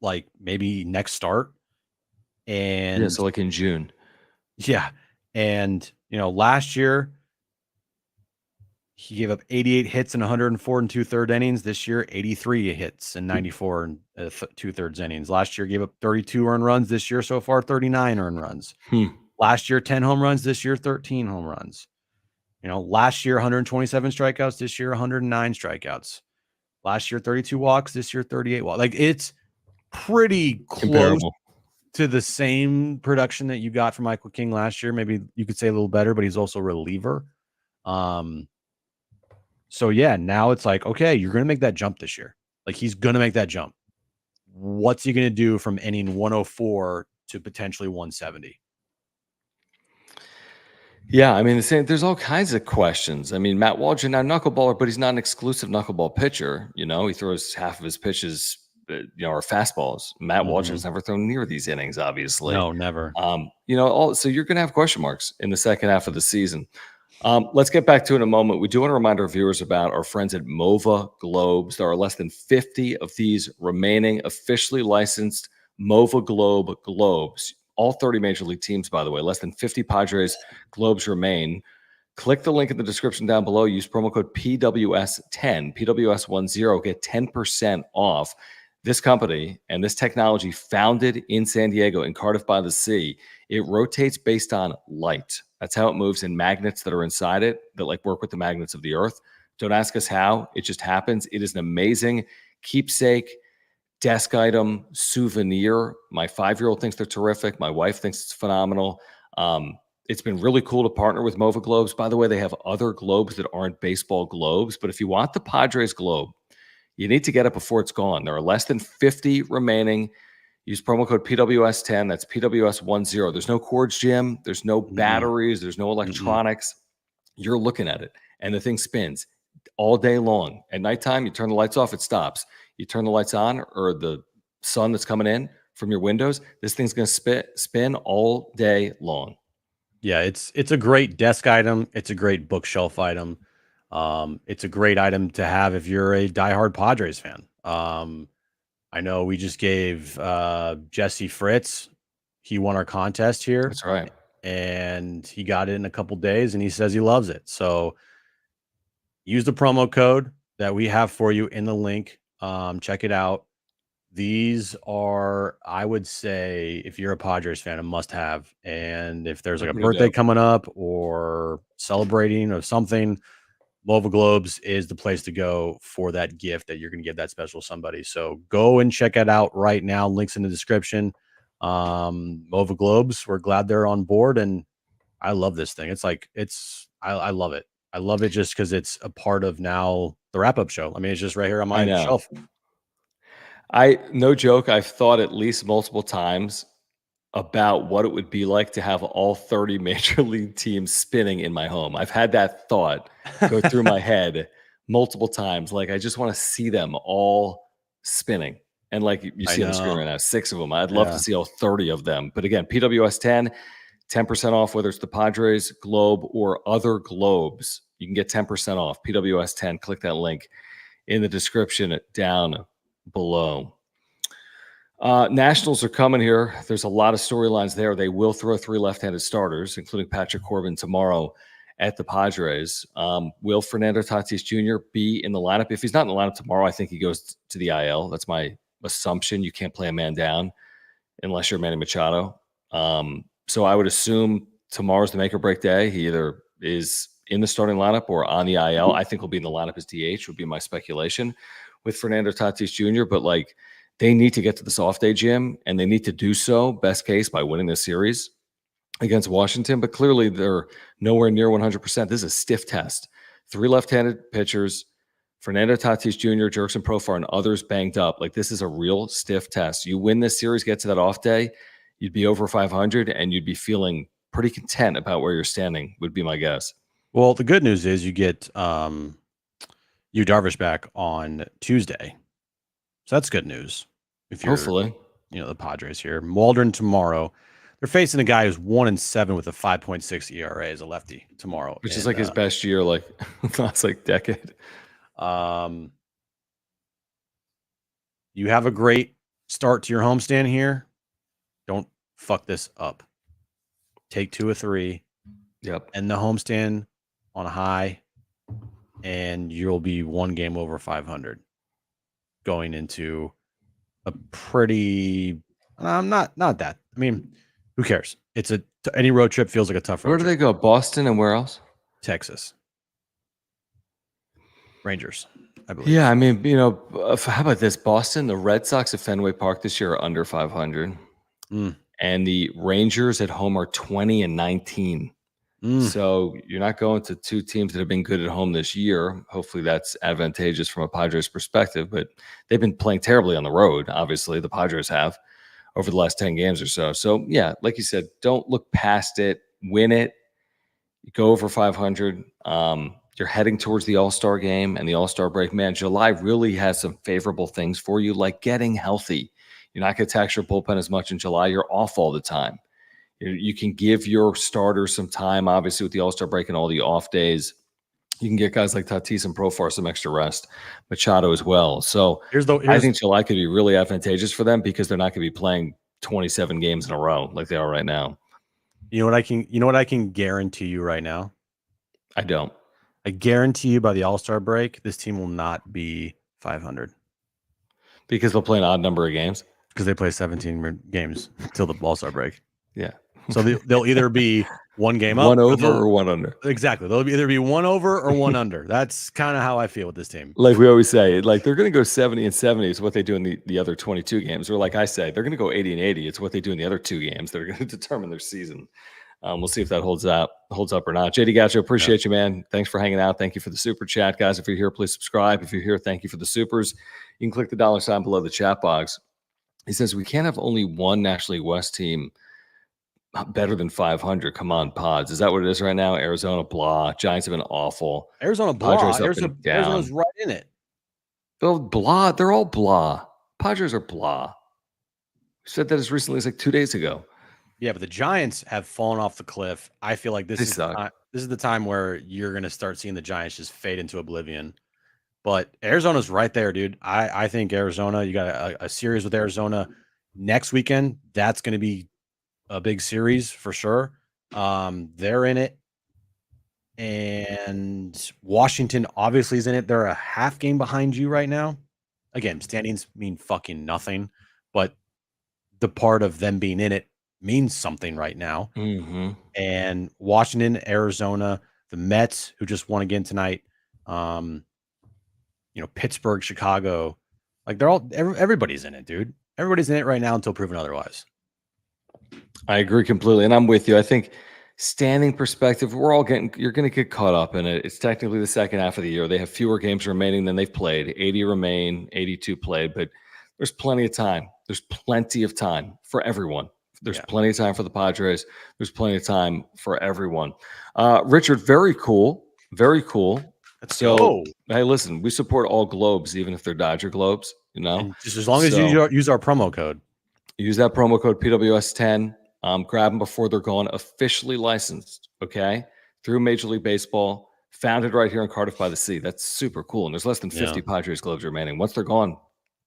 like maybe next start. And yeah, so like in June. Yeah. And, last year he gave up 88 hits in 104 and 2/3 innings. This year, 83 hits and 94 and 2/3 innings. Last year gave up 32 earned runs. This year so far, 39 earned runs. Last year, 10 home runs. This year, 13 home runs. Last year, 127 strikeouts. This year, 109 strikeouts. Last year, 32 walks. This year, 38 walks. Like it's pretty close Comparable to the same production that you got from Michael King last year. Maybe you could say a little better, but he's also a reliever. So yeah, now it's like, okay, you're going to make that jump this year. Like he's going to make that jump. What's he going to do from inning 104 to potentially 170? Yeah, I mean, there's all kinds of questions. I mean, Matt Waldron, now knuckleballer, but he's not an exclusive knuckleball pitcher. He throws half of his pitches, are fastballs. Matt Waldron's never thrown near these innings, obviously. No, never. So you're going to have question marks in the second half of the season. Let's get back to it in a moment. We do want to remind our viewers about our friends at Mova Globes. There are less than 50 of these remaining officially licensed Mova Globe globes. All 30 major league teams, by the way. Less than 50 Padres globes remain. Click the link in the description down below. Use promo code PWS10, PWS10, get 10% off. This company and this technology founded in San Diego in Cardiff by the Sea, it rotates based on light. That's how it moves, in magnets that are inside it that work with the magnets of the earth. Don't ask us how. It just happens. It is an amazing keepsake, desk item, souvenir. My 5-year-old thinks they're terrific. My wife thinks it's phenomenal. It's been really cool to partner with Mova Globes. By the way, they have other globes that aren't baseball globes. But if you want the Padres globe, you need to get it before it's gone. There are less than 50 remaining. Use promo code PWS10. That's PWS10. There's no cords, Jim. There's no batteries. There's no electronics. You're looking at it, and the thing spins all day long. At nighttime, you turn the lights off, it stops. You turn the lights on, or the sun that's coming in from your windows, this thing's going to spin all day long. Yeah, it's a great desk item. It's a great bookshelf item. It's a great item to have if you're a diehard Padres fan. I know we just gave Jesse Fritz. He won our contest here. That's right. And he got it in a couple days, and he says he loves it. So use the promo code that we have for you in the link. Check it out. These are, I would say, if you're a Padres fan, a must-have. And if there's a birthday coming up or celebrating or something, Mova Globes is the place to go for that gift that you're going to give that special somebody. So go and check it out right now. Links in the description. Mova Globes, we're glad they're on board, and I love this thing. I love it. I love it just because it's a part of now the wrap-up show. I mean, it's just right here on my shelf. No joke, I've thought at least multiple times about what it would be like to have all 30 major league teams spinning in my home. I've had that thought go through my head multiple times. I just want to see them all spinning. And you see on the screen right now, 6 of them. I'd love to see all 30 of them. But again, PWS10, 10% off, whether it's the Padres globe or other globes. You can get 10% off. PWS10, click that link in the description down below. Nationals are coming here. There's a lot of storylines there. They will throw 3 left-handed starters, including Patrick Corbin tomorrow at the Padres. Will Fernando Tatis Jr. be in the lineup? If he's not in the lineup tomorrow, I think he goes to the IL. That's my assumption. You can't play a man down unless you're Manny Machado. So I would assume tomorrow's the make or break day. He either is in the starting lineup or on the IL. I think he'll be in the lineup as DH would be my speculation with Fernando Tatis Jr. But like, they need to get to this off day, Jim, and they need to do so, best case, by winning this series against Washington. But clearly they're nowhere near 100%. This is a stiff test. 3 left-handed pitchers, Fernando Tatis Jr., Jurickson Profar, and others banged up. Like, this is a real stiff test. You win this series, get to that off day, you'd be over 500, and you'd be feeling pretty content about where you're standing, would be my guess. Well, the good news is you get Yu Darvish back on Tuesday. So that's good news. If you're, Hopefully. the Padres here. Waldron tomorrow. They're facing a guy who's 1-7 with a 5.6 ERA as a lefty tomorrow. Which is like his best year, like last decade. You have a great start to your homestand here. Don't fuck this up. Take 2 or 3. Yep. End the homestand on a high, and you'll be 1 game over 500 going into a pretty not that. I mean, who cares? It's any road trip feels like a tough road Where do they go? Boston and where else? Texas. Rangers, I believe. Yeah, I mean, how about this? Boston, the Red Sox at Fenway Park this year are under 500. And the Rangers at home are 20-19. So you're not going to 2 teams that have been good at home this year. Hopefully that's advantageous from a Padres perspective, but they've been playing terribly on the road. Obviously the Padres have over the last 10 games or so. So yeah, like you said, don't look past it, win it, go over 500. You're heading towards the All-Star game and the All-Star break. Man, July really has some favorable things for you, like getting healthy. You're not going to tax your bullpen as much in July. You're off all the time. You can give your starters some time, obviously, with the All-Star break and all the off days. You can get guys like Tatis and Profar some extra rest, Machado as well. So I think July could be really advantageous for them because they're not going to be playing 27 games in a row like they are right now. You know what I can guarantee you right now? I don't. I guarantee you by the All-Star break, this team will not be 500. Because they'll play an odd number of games? Because they play 17 games until the All-Star break. Yeah. So they'll either be 1 game up, 1 over or 1 under. Exactly. They'll either be 1 over or 1 under. That's kind of how I feel with this team. Like we always say, like they're going to go 70-70 is what they do in the other 22 games. Or like I say, they're going to go 80-80. It's what they do in the other 2 games that are going to determine their season. We'll see if that holds up or not. JD Gacho, appreciate you, man. Thanks for hanging out. Thank you for the super chat, guys. If you're here, please subscribe. If you're here, thank you for the supers. You can click the $sign below the chat box. He says we can't have only one National League West team better than 500. Come on, Pods. Is that what it is right now? Arizona, blah. Giants have been awful. Arizona, blah. Padres Arizona's right in it. Oh, blah. They're all blah. Padres are blah. We said that as recently as like 2 days ago. Yeah, but the Giants have fallen off the cliff. I feel like this is the time where you're going to start seeing the Giants just fade into oblivion. But Arizona's right there, dude. I think Arizona, you got a series with Arizona next weekend. That's going to be a big series for sure. They're in it. And Washington obviously is in it. They're a half game behind you right now. Again, standings mean fucking nothing. But the part of them being in it means something right now. And Washington, Arizona, the Mets, who just won again tonight, Pittsburgh, Chicago, like everybody's in it, dude. Everybody's in it right now until proven otherwise. I agree completely, and I'm with you. I think standing perspective, you're going to get caught up in it. It's technically the second half of the year. They have fewer games remaining than they've played. 80 remain, 82 played, but there's plenty of time. There's plenty of time for everyone. There's plenty of time for the Padres. There's plenty of time for everyone. Richard, very cool. Very cool. Let's go. Hey, listen, we support all Globes, even if they're Dodger Globes, And just as long as you use our promo code. Use that promo code PWS10. Grab them before they're gone. Officially licensed, okay, through Major League Baseball. Founded right here in Cardiff by the Sea. That's super cool. And there's less than 50 Padres Globes remaining. Once they're gone,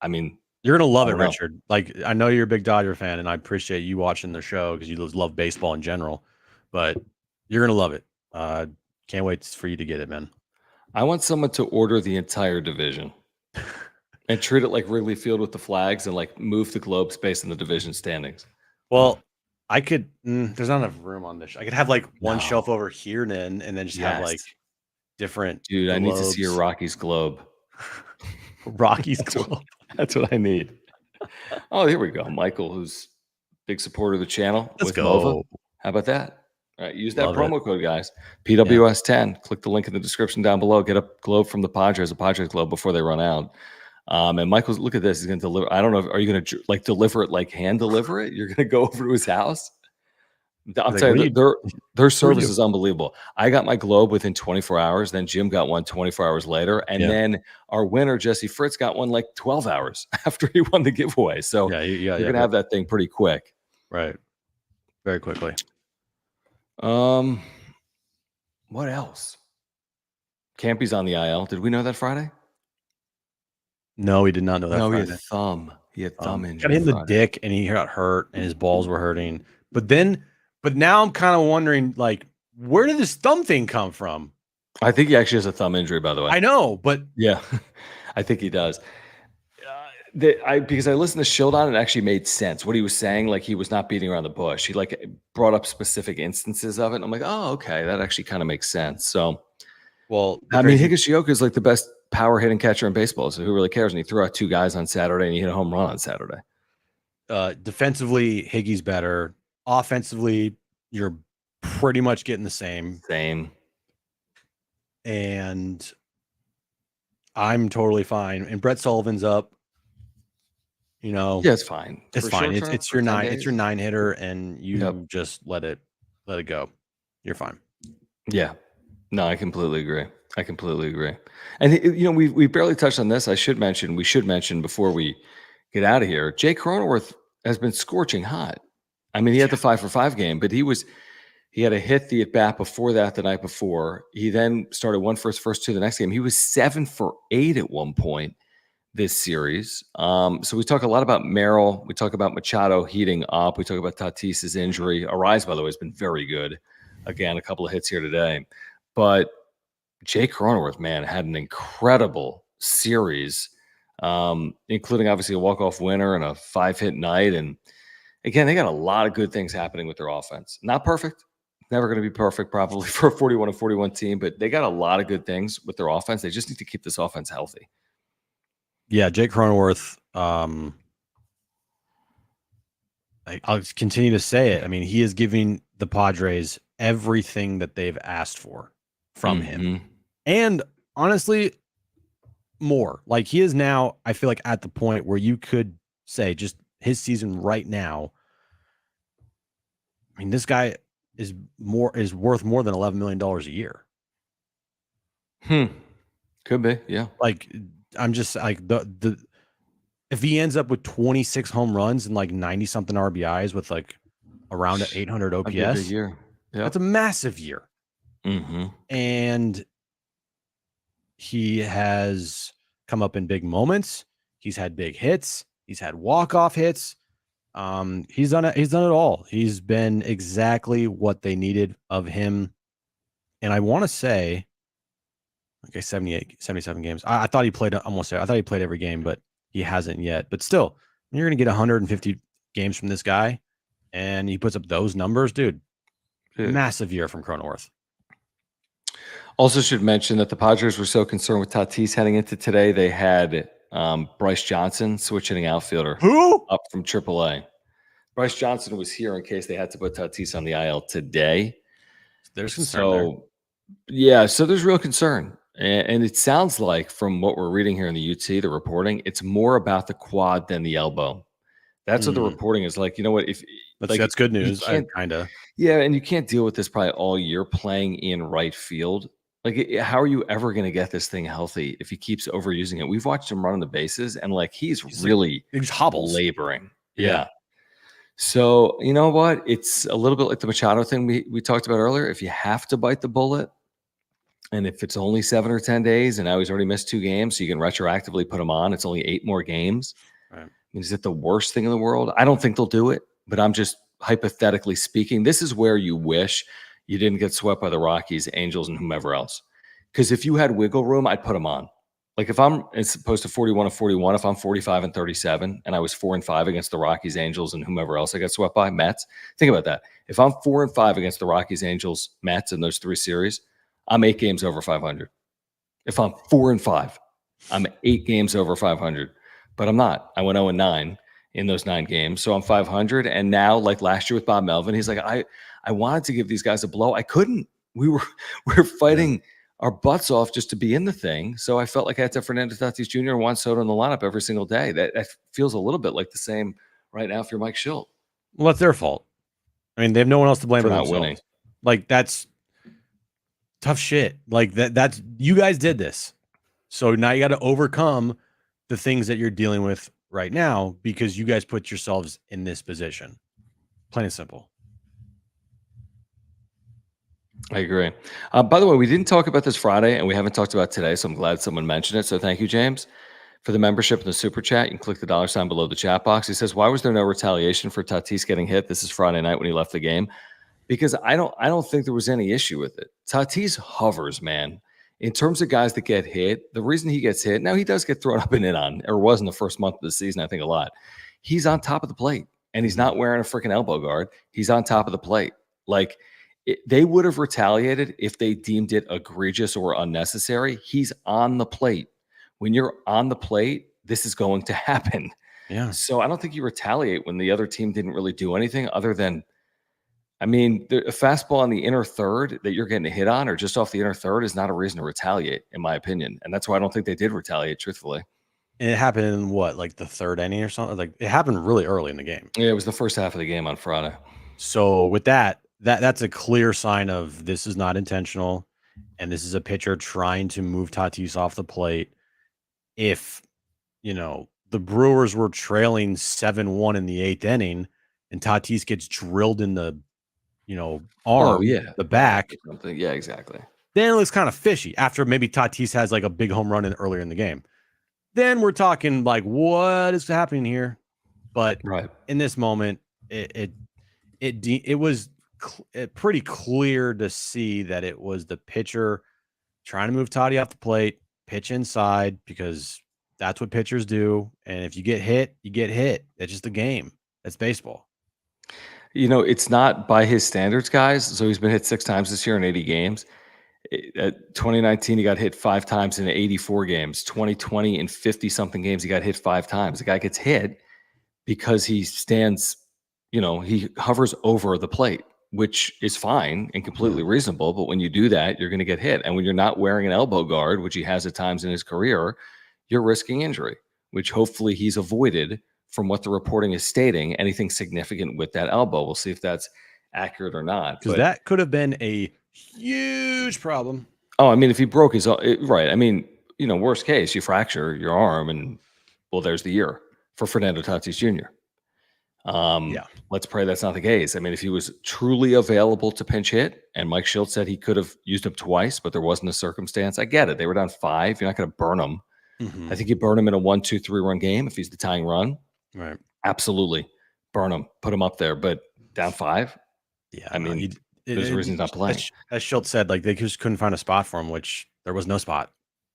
I mean, You're gonna love I it, don't know. Richard. Like, I know you're a big Dodger fan, and I appreciate you watching the show because you love baseball in general. But you're gonna love it. Can't wait for you to get it, man. I want someone to order the entire division and treat it like Wrigley Field with the flags and like move the globes based on the division standings. Well, I could. There's not enough room on this. I could have like one No. shelf over here, and then just have like Yes. different. Dude, I need to see a globes. Rockies globe. Rockies That's what- globe. That's what I need. Oh, here we go. Michael, who's big supporter of the channel Let's with go. Mova. How about that? All right, use that Love promo code, guys. PWS10. Click the link in the description down below. Get a globe from the Padres, a Padres globe before they run out. And Michael's, look at this. He's going to deliver. I don't know. Are you going to like deliver it, like hand deliver it? You're going to go over to his house? I'm Like, telling what you, do their service do? is unbelievable. I got my globe within 24 hours. Then Jim got one 24 hours later. And Yeah. then our winner, Jesse Fritz, got one like 12 hours after he won the giveaway. So you're going to have that thing pretty quick. Right. Very quickly. What else? Campy's on the IL. Did we know that Friday? No, we did not know that. No, he Friday. had thumb. He had thumb injury. Got hit in the Friday. dick, and he got hurt, and his balls were hurting. But now I'm kind of wondering, like, where did this thumb thing come from? I think he actually has a thumb injury, by the way. I know, but Yeah, I think he does. Because I listened to Shildon, and it actually made sense what he was saying. Like, he was not beating around the bush. He like brought up specific instances of it. And I'm like, oh, okay, that actually kind of makes sense. So, well, I mean, Higashioka is like the best power hitting catcher in baseball. So who really cares? And he threw out 2 guys on Saturday, and he hit a home run on Saturday. Defensively, Higgy's better. Offensively, you're pretty much getting the same. And I'm totally fine. And Brett Sullivan's up. You know, Yeah, it's fine. It's For fine. short term, It's for your 10 nine. days. It's your 9 hitter, and you Yep. just let it go. You're fine. Yeah. No, I completely agree. And you know, we barely touched on this. We should mention before we get out of here. Jay Cronenworth has been scorching hot. I mean, he had the 5-for-5 game, but he had a hit the at bat before that the night before. He then started 1 for his first 2 the next game. He was 7 for 8 at one point this series. So we talk a lot about Merrill. We talk about Machado heating up. We talk about Tatis's injury. Arise, by the way, has been very good. Again, a couple of hits here today. But Jay Cronenworth, man, had an incredible series, including obviously a walk-off winner and a 5-hit night. And again, they got a lot of good things happening with their offense. Not perfect. Never going to be perfect probably for a 41-41 team, but they got a lot of good things with their offense. They just need to keep this offense healthy. Yeah, Jake Cronenworth. I'll continue to say it. I mean, he is giving the Padres everything that they've asked for from him, and honestly, more. Like, he is now, I feel like, at the point where you could say just his season right now. I mean, this guy is worth more than $11 million a year. Could be, yeah. Like, I'm just like the if he ends up with 26 home runs and like 90 something RBIs with like around 800 OPS, That'd be a big year. Yep. That's a massive year. And he has come up in big moments. He's had big hits. He's had walk-off hits. He's done it. He's done it all. He's been exactly what they needed of him. And I want to say, okay, 77 games. I thought he played almost. I thought he played every game, but he hasn't yet. But still, you're going to get 150 games from this guy, and he puts up those numbers, dude. Massive year from Cronenworth. Also should mention that the Padres were so concerned with Tatis heading into today, they had Bryce Johnson, switch hitting outfielder, up from AAA. Bryce Johnson was here in case they had to put Tatis on the IL today. There's concern there. Yeah, so there's real concern. And it sounds like, from what we're reading here in the UT, the reporting, it's more about the quad than the elbow. That's what the reporting is like. You know what? That's good news. Kind of. Yeah, and you can't deal with this probably all year playing in right field. Like, how are you ever going to get this thing healthy if he keeps overusing it? We've watched him run on the bases, and like he's really hobbles, laboring. Yeah. So you know what? It's a little bit like the Machado thing we talked about earlier. If you have to bite the bullet, and if it's only 7 or 10 days, and now he's already missed 2 games, so you can retroactively put him on. It's only 8 more games. Right. I mean, is it the worst thing in the world? I don't think they'll do it, but I'm just hypothetically speaking. This is where you wish you didn't get swept by the Rockies, Angels, and whomever else. Because if you had wiggle room, I'd put them on. Like if I'm as opposed to 41-41, if I'm 45-37 and I was 4-5 against the Rockies, Angels, and whomever else I got swept by, Mets. Think about that. If I'm 4-5 against the Rockies, Angels, Mets in those 3 series, I'm 8 games over 500. If I'm 4-5, I'm 8 games over 500. But I'm not. I went 0-9 in those 9 games. So I'm 500. And now, like last year with Bob Melvin, he's like, I wanted to give these guys a blow. I couldn't. We're fighting our butts off just to be in the thing. So I felt like I had to have Fernando Tatis Jr. and Juan Soto in the lineup every single day. That feels a little bit like the same right now if you're Mike Schilt. Well, that's their fault. I mean, they have no one else to blame For but not themselves. winning. Like, that's tough shit. Like that's you guys did this. So now you got to overcome the things that you're dealing with right now because you guys put yourselves in this position. Plain and simple. I agree. By the way, we didn't talk about this Friday, and we haven't talked about today, so I'm glad someone mentioned it. So thank you, James, for the membership and the super chat. You can click the $ below the chat box. He says, "Why was there no retaliation for Tatis getting hit? This is Friday night when he left the game." Because I don't think there was any issue with it. Tatis hovers, man. In terms of guys that get hit, the reason he gets hit, now he does get thrown up and in on, or was in the first month of the season, I think a lot. He's on top of the plate, and he's not wearing a freaking elbow guard. He's on top of the plate. Like, they would have retaliated if they deemed it egregious or unnecessary. He's on the plate. When you're on the plate, this is going to happen. Yeah. So I don't think you retaliate when the other team didn't really do anything other than, I mean, a fastball on the inner third that you're getting a hit on or just off the inner third is not a reason to retaliate, in my opinion. And that's why I don't think they did retaliate, truthfully. And it happened in what, like the 3rd inning or something? Like it happened really early in the game. Yeah, it was the first half of the game on Friday. So with that's a clear sign of this is not intentional, and this is a pitcher trying to move Tatis off the plate. If, the Brewers were trailing 7-1 in the 8th inning and Tatis gets drilled in the, arm, the back. Something. Yeah, exactly. Then it looks kind of fishy after maybe Tatis has like a big home run earlier in the game. Then we're talking like, what is happening here? But in this moment, it was pretty clear to see that it was the pitcher trying to move Toddy off the plate, pitch inside, because that's what pitchers do. And if you get hit, you get hit. It's just a game. That's baseball. It's not by his standards, guys. So he's been hit 6 times this year in 80 games. 2019, he got hit 5 times in 84 games. 2020, in 50-something games, he got hit 5 times. The guy gets hit because he stands, he hovers over the plate, which is fine and completely reasonable. But when you do that, you're going to get hit. And when you're not wearing an elbow guard, which he has at times in his career, you're risking injury, which hopefully he's avoided from what the reporting is stating. Anything significant with that elbow. We'll see if that's accurate or not. Because that could have been a huge problem. Oh, I mean, if he broke his right. I mean, worst case, you fracture your arm and, well, there's the year for Fernando Tatis Jr. Let's pray that's not the case. I mean, if he was truly available to pinch hit, and Mike Schilt said he could have used him twice, but there wasn't a circumstance. I get it. They were down 5. You're not going to burn them. I think you burn him in a 1, 2, 3 run game if he's the tying run. Right. Absolutely. Burn him. Put him up there. But down 5? Yeah. I mean, there's a reason he's not playing. As Schilt said, like they just couldn't find a spot for him, which there was no spot.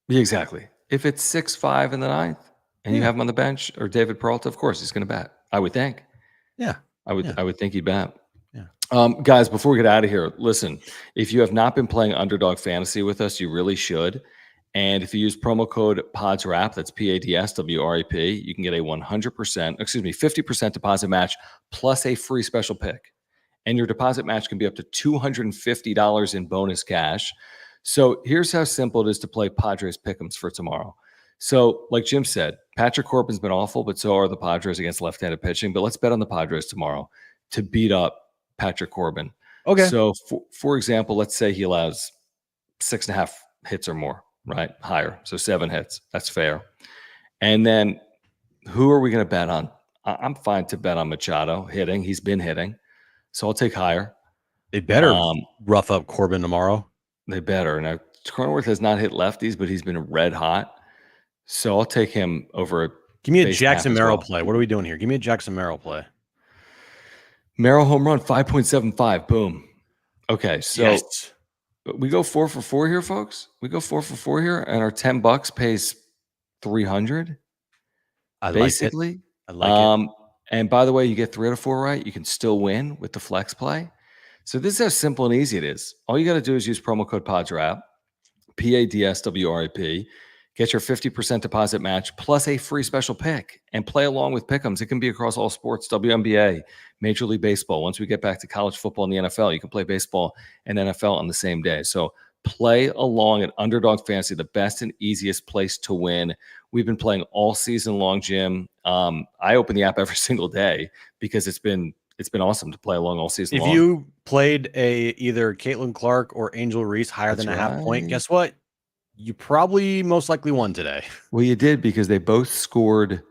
Yeah, exactly. If it's 6-5 in the 9th and you have him on the bench or David Peralta, of course he's going to bat. I would think. Yeah. I would think he'd bat. Yeah. Guys, before we get out of here, listen, if you have not been playing Underdog Fantasy with us, you really should. And if you use promo code PODSWRAP, that's PADSWRAP, you can get a 50% deposit match plus a free special pick. And your deposit match can be up to $250 in bonus cash. So here's how simple it is to play Padres Pick'ems for tomorrow. So like Jim said, Patrick Corbin's been awful, but so are the Padres against left-handed pitching. But let's bet on the Padres tomorrow to beat up Patrick Corbin. Okay. So for example, let's say he allows 6.5 hits or more. Right? Higher. So 7 hits. That's fair. And then who are we going to bet on? I'm fine to bet on Machado hitting. He's been hitting. So I'll take higher. They better rough up Corbin tomorrow. They better. Now, Cronenworth has not hit lefties, but he's been red hot. So I'll take him over Give me a base Jackson math as Merrill well. play. What are we doing here? Give me a Jackson Merrill play. Merrill home run 5.75. Boom. Okay, so Yes. we go 4 for 4 here, folks. We go 4 for 4 here, and our $10 pays 300 I like it. basically. I like it. And by the way, you get 3 out of 4 right, you can still win with the flex play. So this is how simple and easy it is. All you got to do is use promo code PADSWRAP, PADSWRAP. Get your 50% deposit match plus a free special pick and play along with pick'ems. It can be across all sports, WNBA, Major League Baseball. Once we get back to college football and the NFL, you can play baseball and NFL on the same day. So play along at Underdog Fantasy, the best and easiest place to win. We've been playing all season long, Jim. I open the app every single day because it's been awesome to play along all season long. If you played either Caitlin Clark or Angel Reese higher than a half point, guess what? You probably most likely won today. Well, you did because they both scored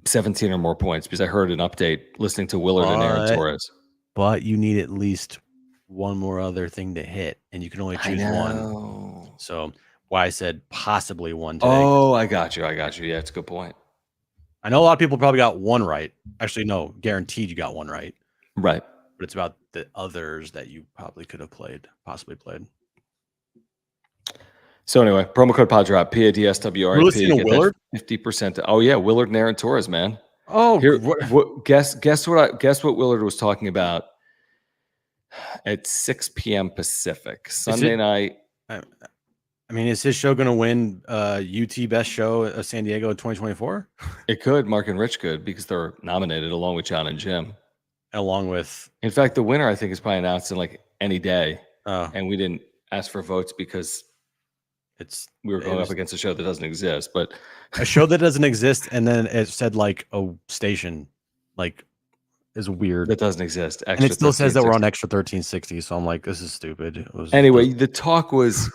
17 or more points because I heard an update listening to Willard and Aaron Torres. But you need at least one more other thing to hit, and you can only choose one. So why I said possibly one today. Oh, I got you. Yeah, it's a good point. I know a lot of people probably got one right. Actually, no, guaranteed you got one right. Right. But it's about the others that you probably could have possibly played. So anyway, promo code PADSWRAP, PADSWRAP. We're listening to Willard? 50%. Oh yeah, Willard and Aaron Torres, man. Oh, here, guess what Willard was talking about at 6 p.m. Pacific Sunday night. I mean, is his show going to win UT Best Show of San Diego in 2024? It could. Mark and Rich could because they're nominated along with John and Jim. Along with, in fact, the winner I think is probably announced in like any day. Oh. And we didn't ask for votes because we were going up against a show that doesn't exist, but a show that doesn't exist, and then it said like a station, like, is weird. That doesn't exist. And it still says that we're on extra 1360. So I'm like, this is stupid. Anyway, the talk was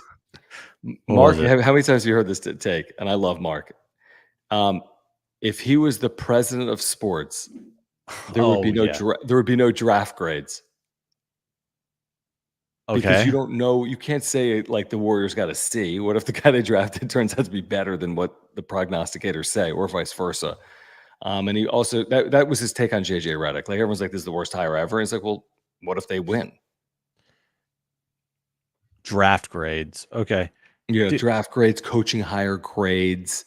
Mark. How many times have you heard this take? And I love Mark. If he was the president of sports, there would be there would be no draft grades. Okay. Because you don't know, you can't say like the Warriors got a C. What if the guy they drafted turns out to be better than what the prognosticators say, or vice versa? And he also that was his take on JJ Redick. Like everyone's like, this is the worst hire ever. And it's like, well, what if they win? Draft grades. Okay. Yeah, draft grades, coaching hire grades,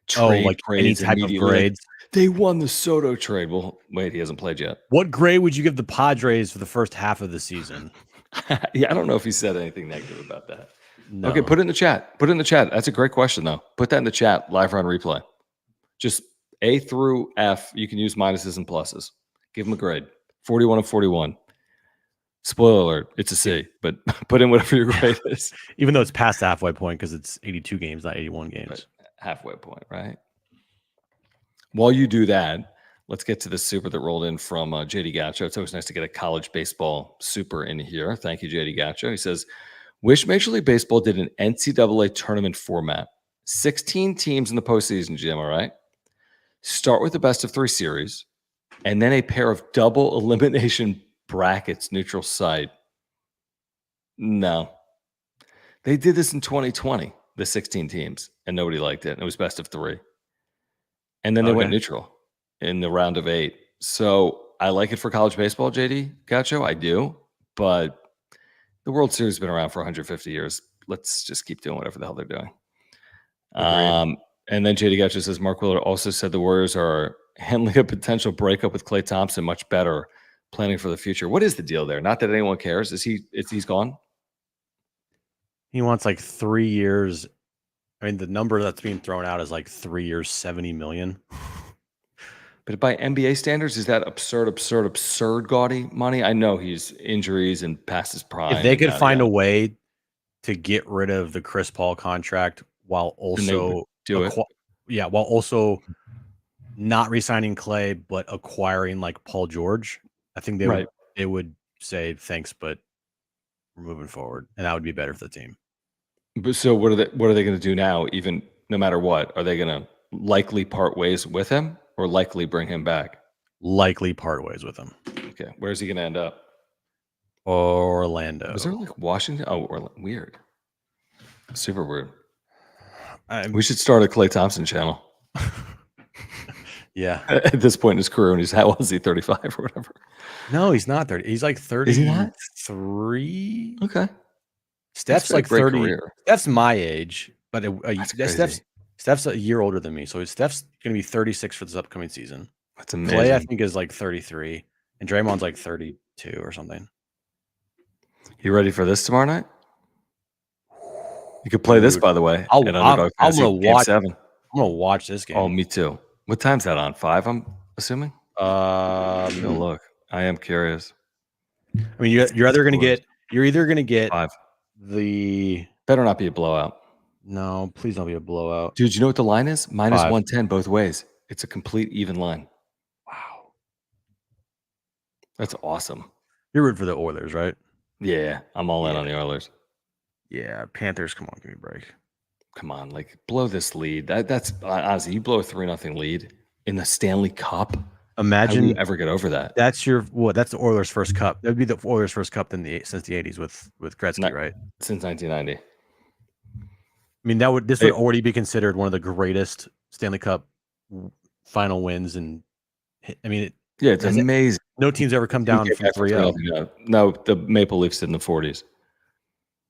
trade like grades, any type of grades. They won the Soto trade. Well, wait, he hasn't played yet. What grade would you give the Padres for the first half of the season? Yeah, I don't know if he said anything negative about that. No. Okay, put it in the chat. Put it in the chat. That's a great question, though. Put that in the chat live on replay. Just A through F. You can use minuses and pluses. Give them a grade. 41 of 41. Spoiler alert, it's a C, but put in whatever your grade is. Even though it's past the halfway point because it's 82 games, not 81 games. But halfway point, right? While you do that, let's get to the super that rolled in from JD Gacho. It's always nice to get a college baseball super in here. Thank you, JD Gacho. He says, wish Major League Baseball did an NCAA tournament format. 16 teams in the postseason, Jim, all right? Start with the best of 3 series, and then a pair of double elimination brackets, neutral site. No. They did this in 2020, the 16 teams, and nobody liked it. It was best of 3. And then they went neutral in the round of 8. So I like it for college baseball, JD Gacho. I do. But the World Series has been around for 150 years. Let's just keep doing whatever the hell they're doing. And then JD Gacho says, Mark Willard also said the Warriors are handling a potential breakup with Klay Thompson much better, planning for the future. What is the deal there? Not that anyone cares. He's gone? He wants like 3 years. I mean, the number that's being thrown out is like 3 years, 70 million. But by NBA standards, is that absurd gaudy money? I know he's injuries and past his prime. If they could find a way to get rid of the Chris Paul contract while also while also not re-signing Clay but acquiring like Paul George, I think they would say thanks, but we're moving forward, and that would be better for the team. But so what are they going to do now? Even no matter what, are they going to likely part ways with him or likely bring him back? Likely part ways with him. Okay, where's he going to end up? Orlando. Was there like Washington? Oh, weird. Super weird. We should start a Klay Thompson channel. Yeah. At this point in his career, when he's how old is he? 35 or whatever. No, he's not 30. He's like Is he not? 33. Okay. Steph's been a like great 30. career. Steph's my age, but That's crazy. Steph's a year older than me. So Steph's going to be 36 for this upcoming season. That's amazing. Clay, I think, is like 33. And Draymond's like 32 or something. You ready for this tomorrow night? You could play this, Dude, by the way. I'm at Underdog Fantasy, gonna Game watch. 7. I'm gonna watch this game. Oh, me too. What time's that on? 5, I'm assuming? I'm gonna I look. I am curious. mean, you're either gonna get 5. the Better not be a blowout. no, please don't be a blowout. Dude, you know what the line is? Minus 5. 110 both ways. It's a complete even line. Wow, That's awesome. you're rooting for the Oilers, right? Yeah, I'm all in on the Oilers. Yeah, Panthers. Come on, give me a break. Come on, like blow this lead. That's honestly, you blow a 3-0 lead in the Stanley Cup. How do Imagine you ever get over that? that's that's the Oilers' first cup. That would be the Oilers' first cup since the 80s with Gretzky, Not- right? Since 1990. I mean, this would already be considered one of the greatest Stanley Cup final wins, and I mean, Yeah, it's amazing. no team's ever come down from 3-0. No, the Maple Leafs did in the 40s.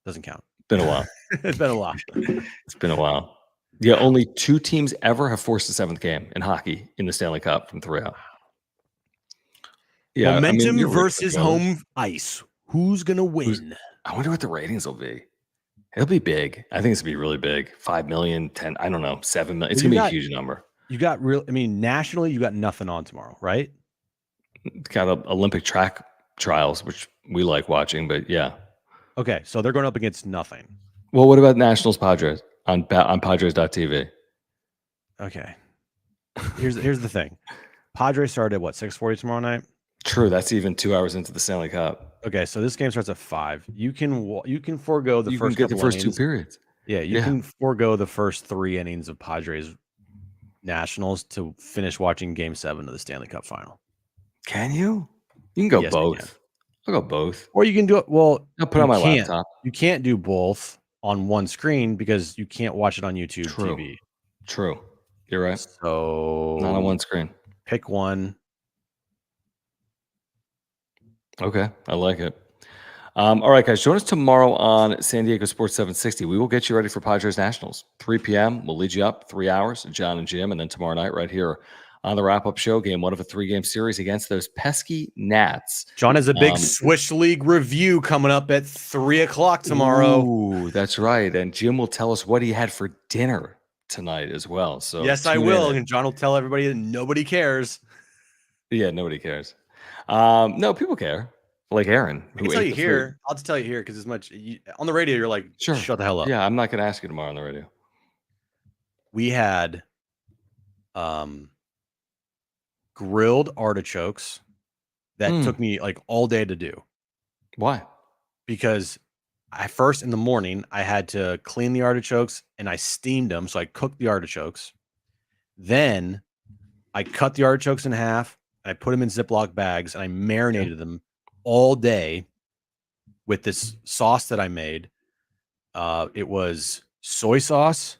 Doesn't count. Been a while. It's been a while. It's been a while. Yeah, only 2 teams ever have forced the 7th game in hockey in the Stanley Cup from 3-0. Yeah, Momentum you're rooting for versus the Oilers. home ice. Who's gonna win? I wonder what the ratings will be. It'll be big. I think it's gonna be really big. 5 million, 10, I don't know, 7 million. It's Well, gonna be a huge number. You got nationally, you got nothing on tomorrow, right? Got Olympic track trials, which we like watching, but yeah. Okay, so they're going up against nothing. Well, what about Nationals Padres on Padres.tv? Okay. Here's the thing. Padres start at what, 6:40 tomorrow night? True, that's even 2 hours into the Stanley Cup. Okay, so this game starts at 5. You can forego the You first can get the couple first 2 innings. periods. Yeah, you can forego the first 3 innings of Padres Nationals to finish watching Game 7 of the Stanley Cup Final. Can you? You can go Yes, you both. can. I'll go both. Or you can do it. Well, I'll put it on my can't. laptop. You can't do both on one screen because you can't watch it on YouTube True. TV. True. You're right. So Not on one screen. pick one. Okay. I like it. All right, guys. Join us tomorrow on San Diego Sports 760. We will get you ready for Padres Nationals. 3 p.m. We'll lead you up 3 hours, John and Jim, and then tomorrow night right here on the wrap-up show, game 1 of a 3-game series against those pesky Nats. John has a big Swish League review coming up at 3:00 tomorrow. Ooh, that's right. And Jim will tell us what he had for dinner tonight as well. So yes, I tune will. in. And John will tell everybody that nobody cares. Yeah, nobody cares. No, people care. Like Aaron. I can tell you here. I'll just tell you here because as much on the radio, you're like, sure, shut the hell up. Yeah, I'm not going to ask you tomorrow on the radio. We had grilled artichokes that took me like all day to do. Why? Because first in the morning, I had to clean the artichokes and I steamed them. So I cooked the artichokes. Then I cut the artichokes in half and I put them in Ziploc bags and I marinated them all day with this sauce that I made. It was soy sauce.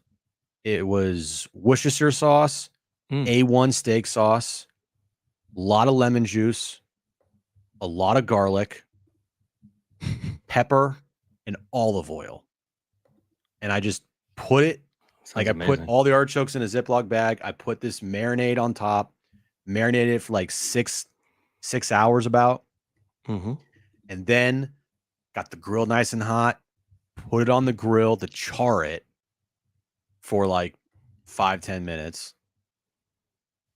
It was Worcestershire sauce, A1 steak sauce, a lot of lemon juice, a lot of garlic, pepper, and olive oil. And I just put it, Sounds I amazing. put all the artichokes in a Ziploc bag. I put this marinade on top, marinated it for like six hours about. Mm-hmm. And then got the grill nice and hot, put it on the grill to char it for like 5-10 minutes.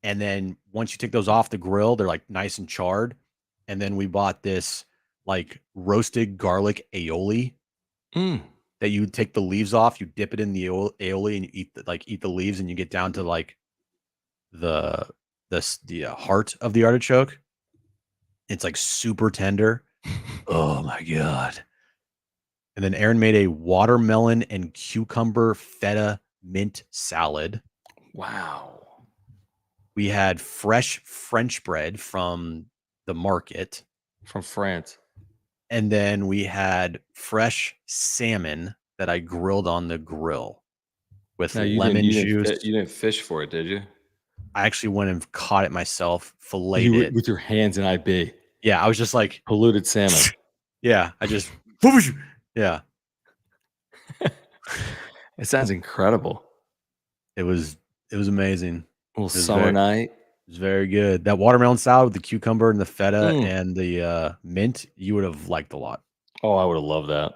And then once you take those off the grill, they're like nice and charred. And then we bought this like roasted garlic aioli that you take the leaves off, you dip it in the aioli and you eat the leaves and you get down to like the heart of the artichoke. It's like super tender. Oh my God. And then Aaron made a watermelon and cucumber feta mint salad. Wow. We had fresh French bread from the market. From France. And then we had fresh salmon that I grilled on the grill with lemon juice. You didn't fish for it, did you? I actually went and caught it myself, filleted You it. with your hands in IB. Yeah, I was just like, Polluted salmon. yeah, I just, yeah, It sounds incredible. it was amazing. A little was summer very- night. It was very good. That watermelon salad with the cucumber and the feta Mm. and the mint, you would have liked a lot. Oh, I would have loved that.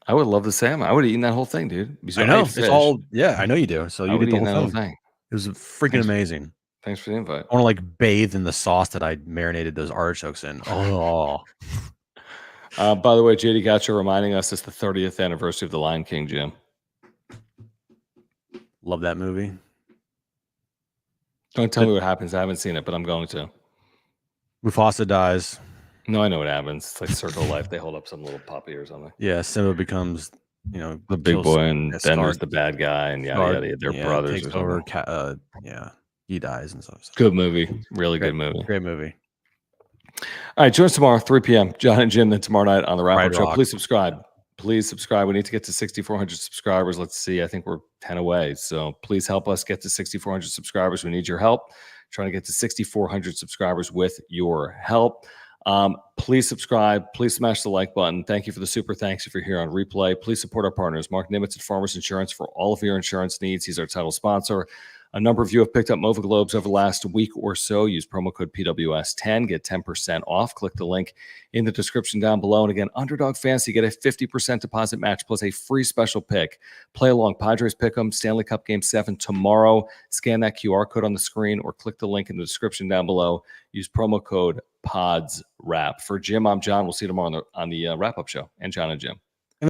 I would have loved the salmon. I would have eaten that whole thing, dude. I know it's all. Yeah, I know you do. So I you would did have the eaten whole that thing. whole thing. It was freaking Thanks. amazing. Thanks for the invite. I want to like bathe in the sauce that I marinated those artichokes in. Oh, By the way, JD Gotcha reminding us it's the 30th anniversary of The Lion King, Jim. love that movie. Don't tell me what happens. I haven't seen it, but I'm going to. Mufasa dies. No, I know what happens. It's like Circle of Life. They hold up some little puppy or something. Yeah, Simba becomes, the big kills- boy, and yeah, then Scar- there's the bad guy, and yada Scar- yada. They're yeah, brothers takes or something. over. Yeah, he dies and stuff. Good movie. Really good movie. Great movie. All right, join us tomorrow, 3 p.m. John and Jim, then tomorrow night on the Wrap Up Red Show. Rock. Please subscribe. Please subscribe. We need to get to 6,400 subscribers. Let's see. I think we're 10 away. So please help us get to 6,400 subscribers. We need your help. Trying to get to 6,400 subscribers with your help. Please subscribe. Please smash the like button. Thank you for the super thanks if you're here on replay. Please support our partners, Mark Nimitz at Farmers Insurance, for all of your insurance needs. He's our title sponsor. A number of you have picked up Mova Globes over the last week or so. Use promo code PWS10. Get 10% off. Click the link in the description down below. And again, Underdog Fantasy, get a 50% deposit match plus a free special pick. Play along. Padres Pick'em, Stanley Cup Game 7 tomorrow. Scan that QR code on the screen or click the link in the description down below. Use promo code PODSWRAP. For Jim, I'm John. We'll see you tomorrow on the wrap-up show. And John and Jim.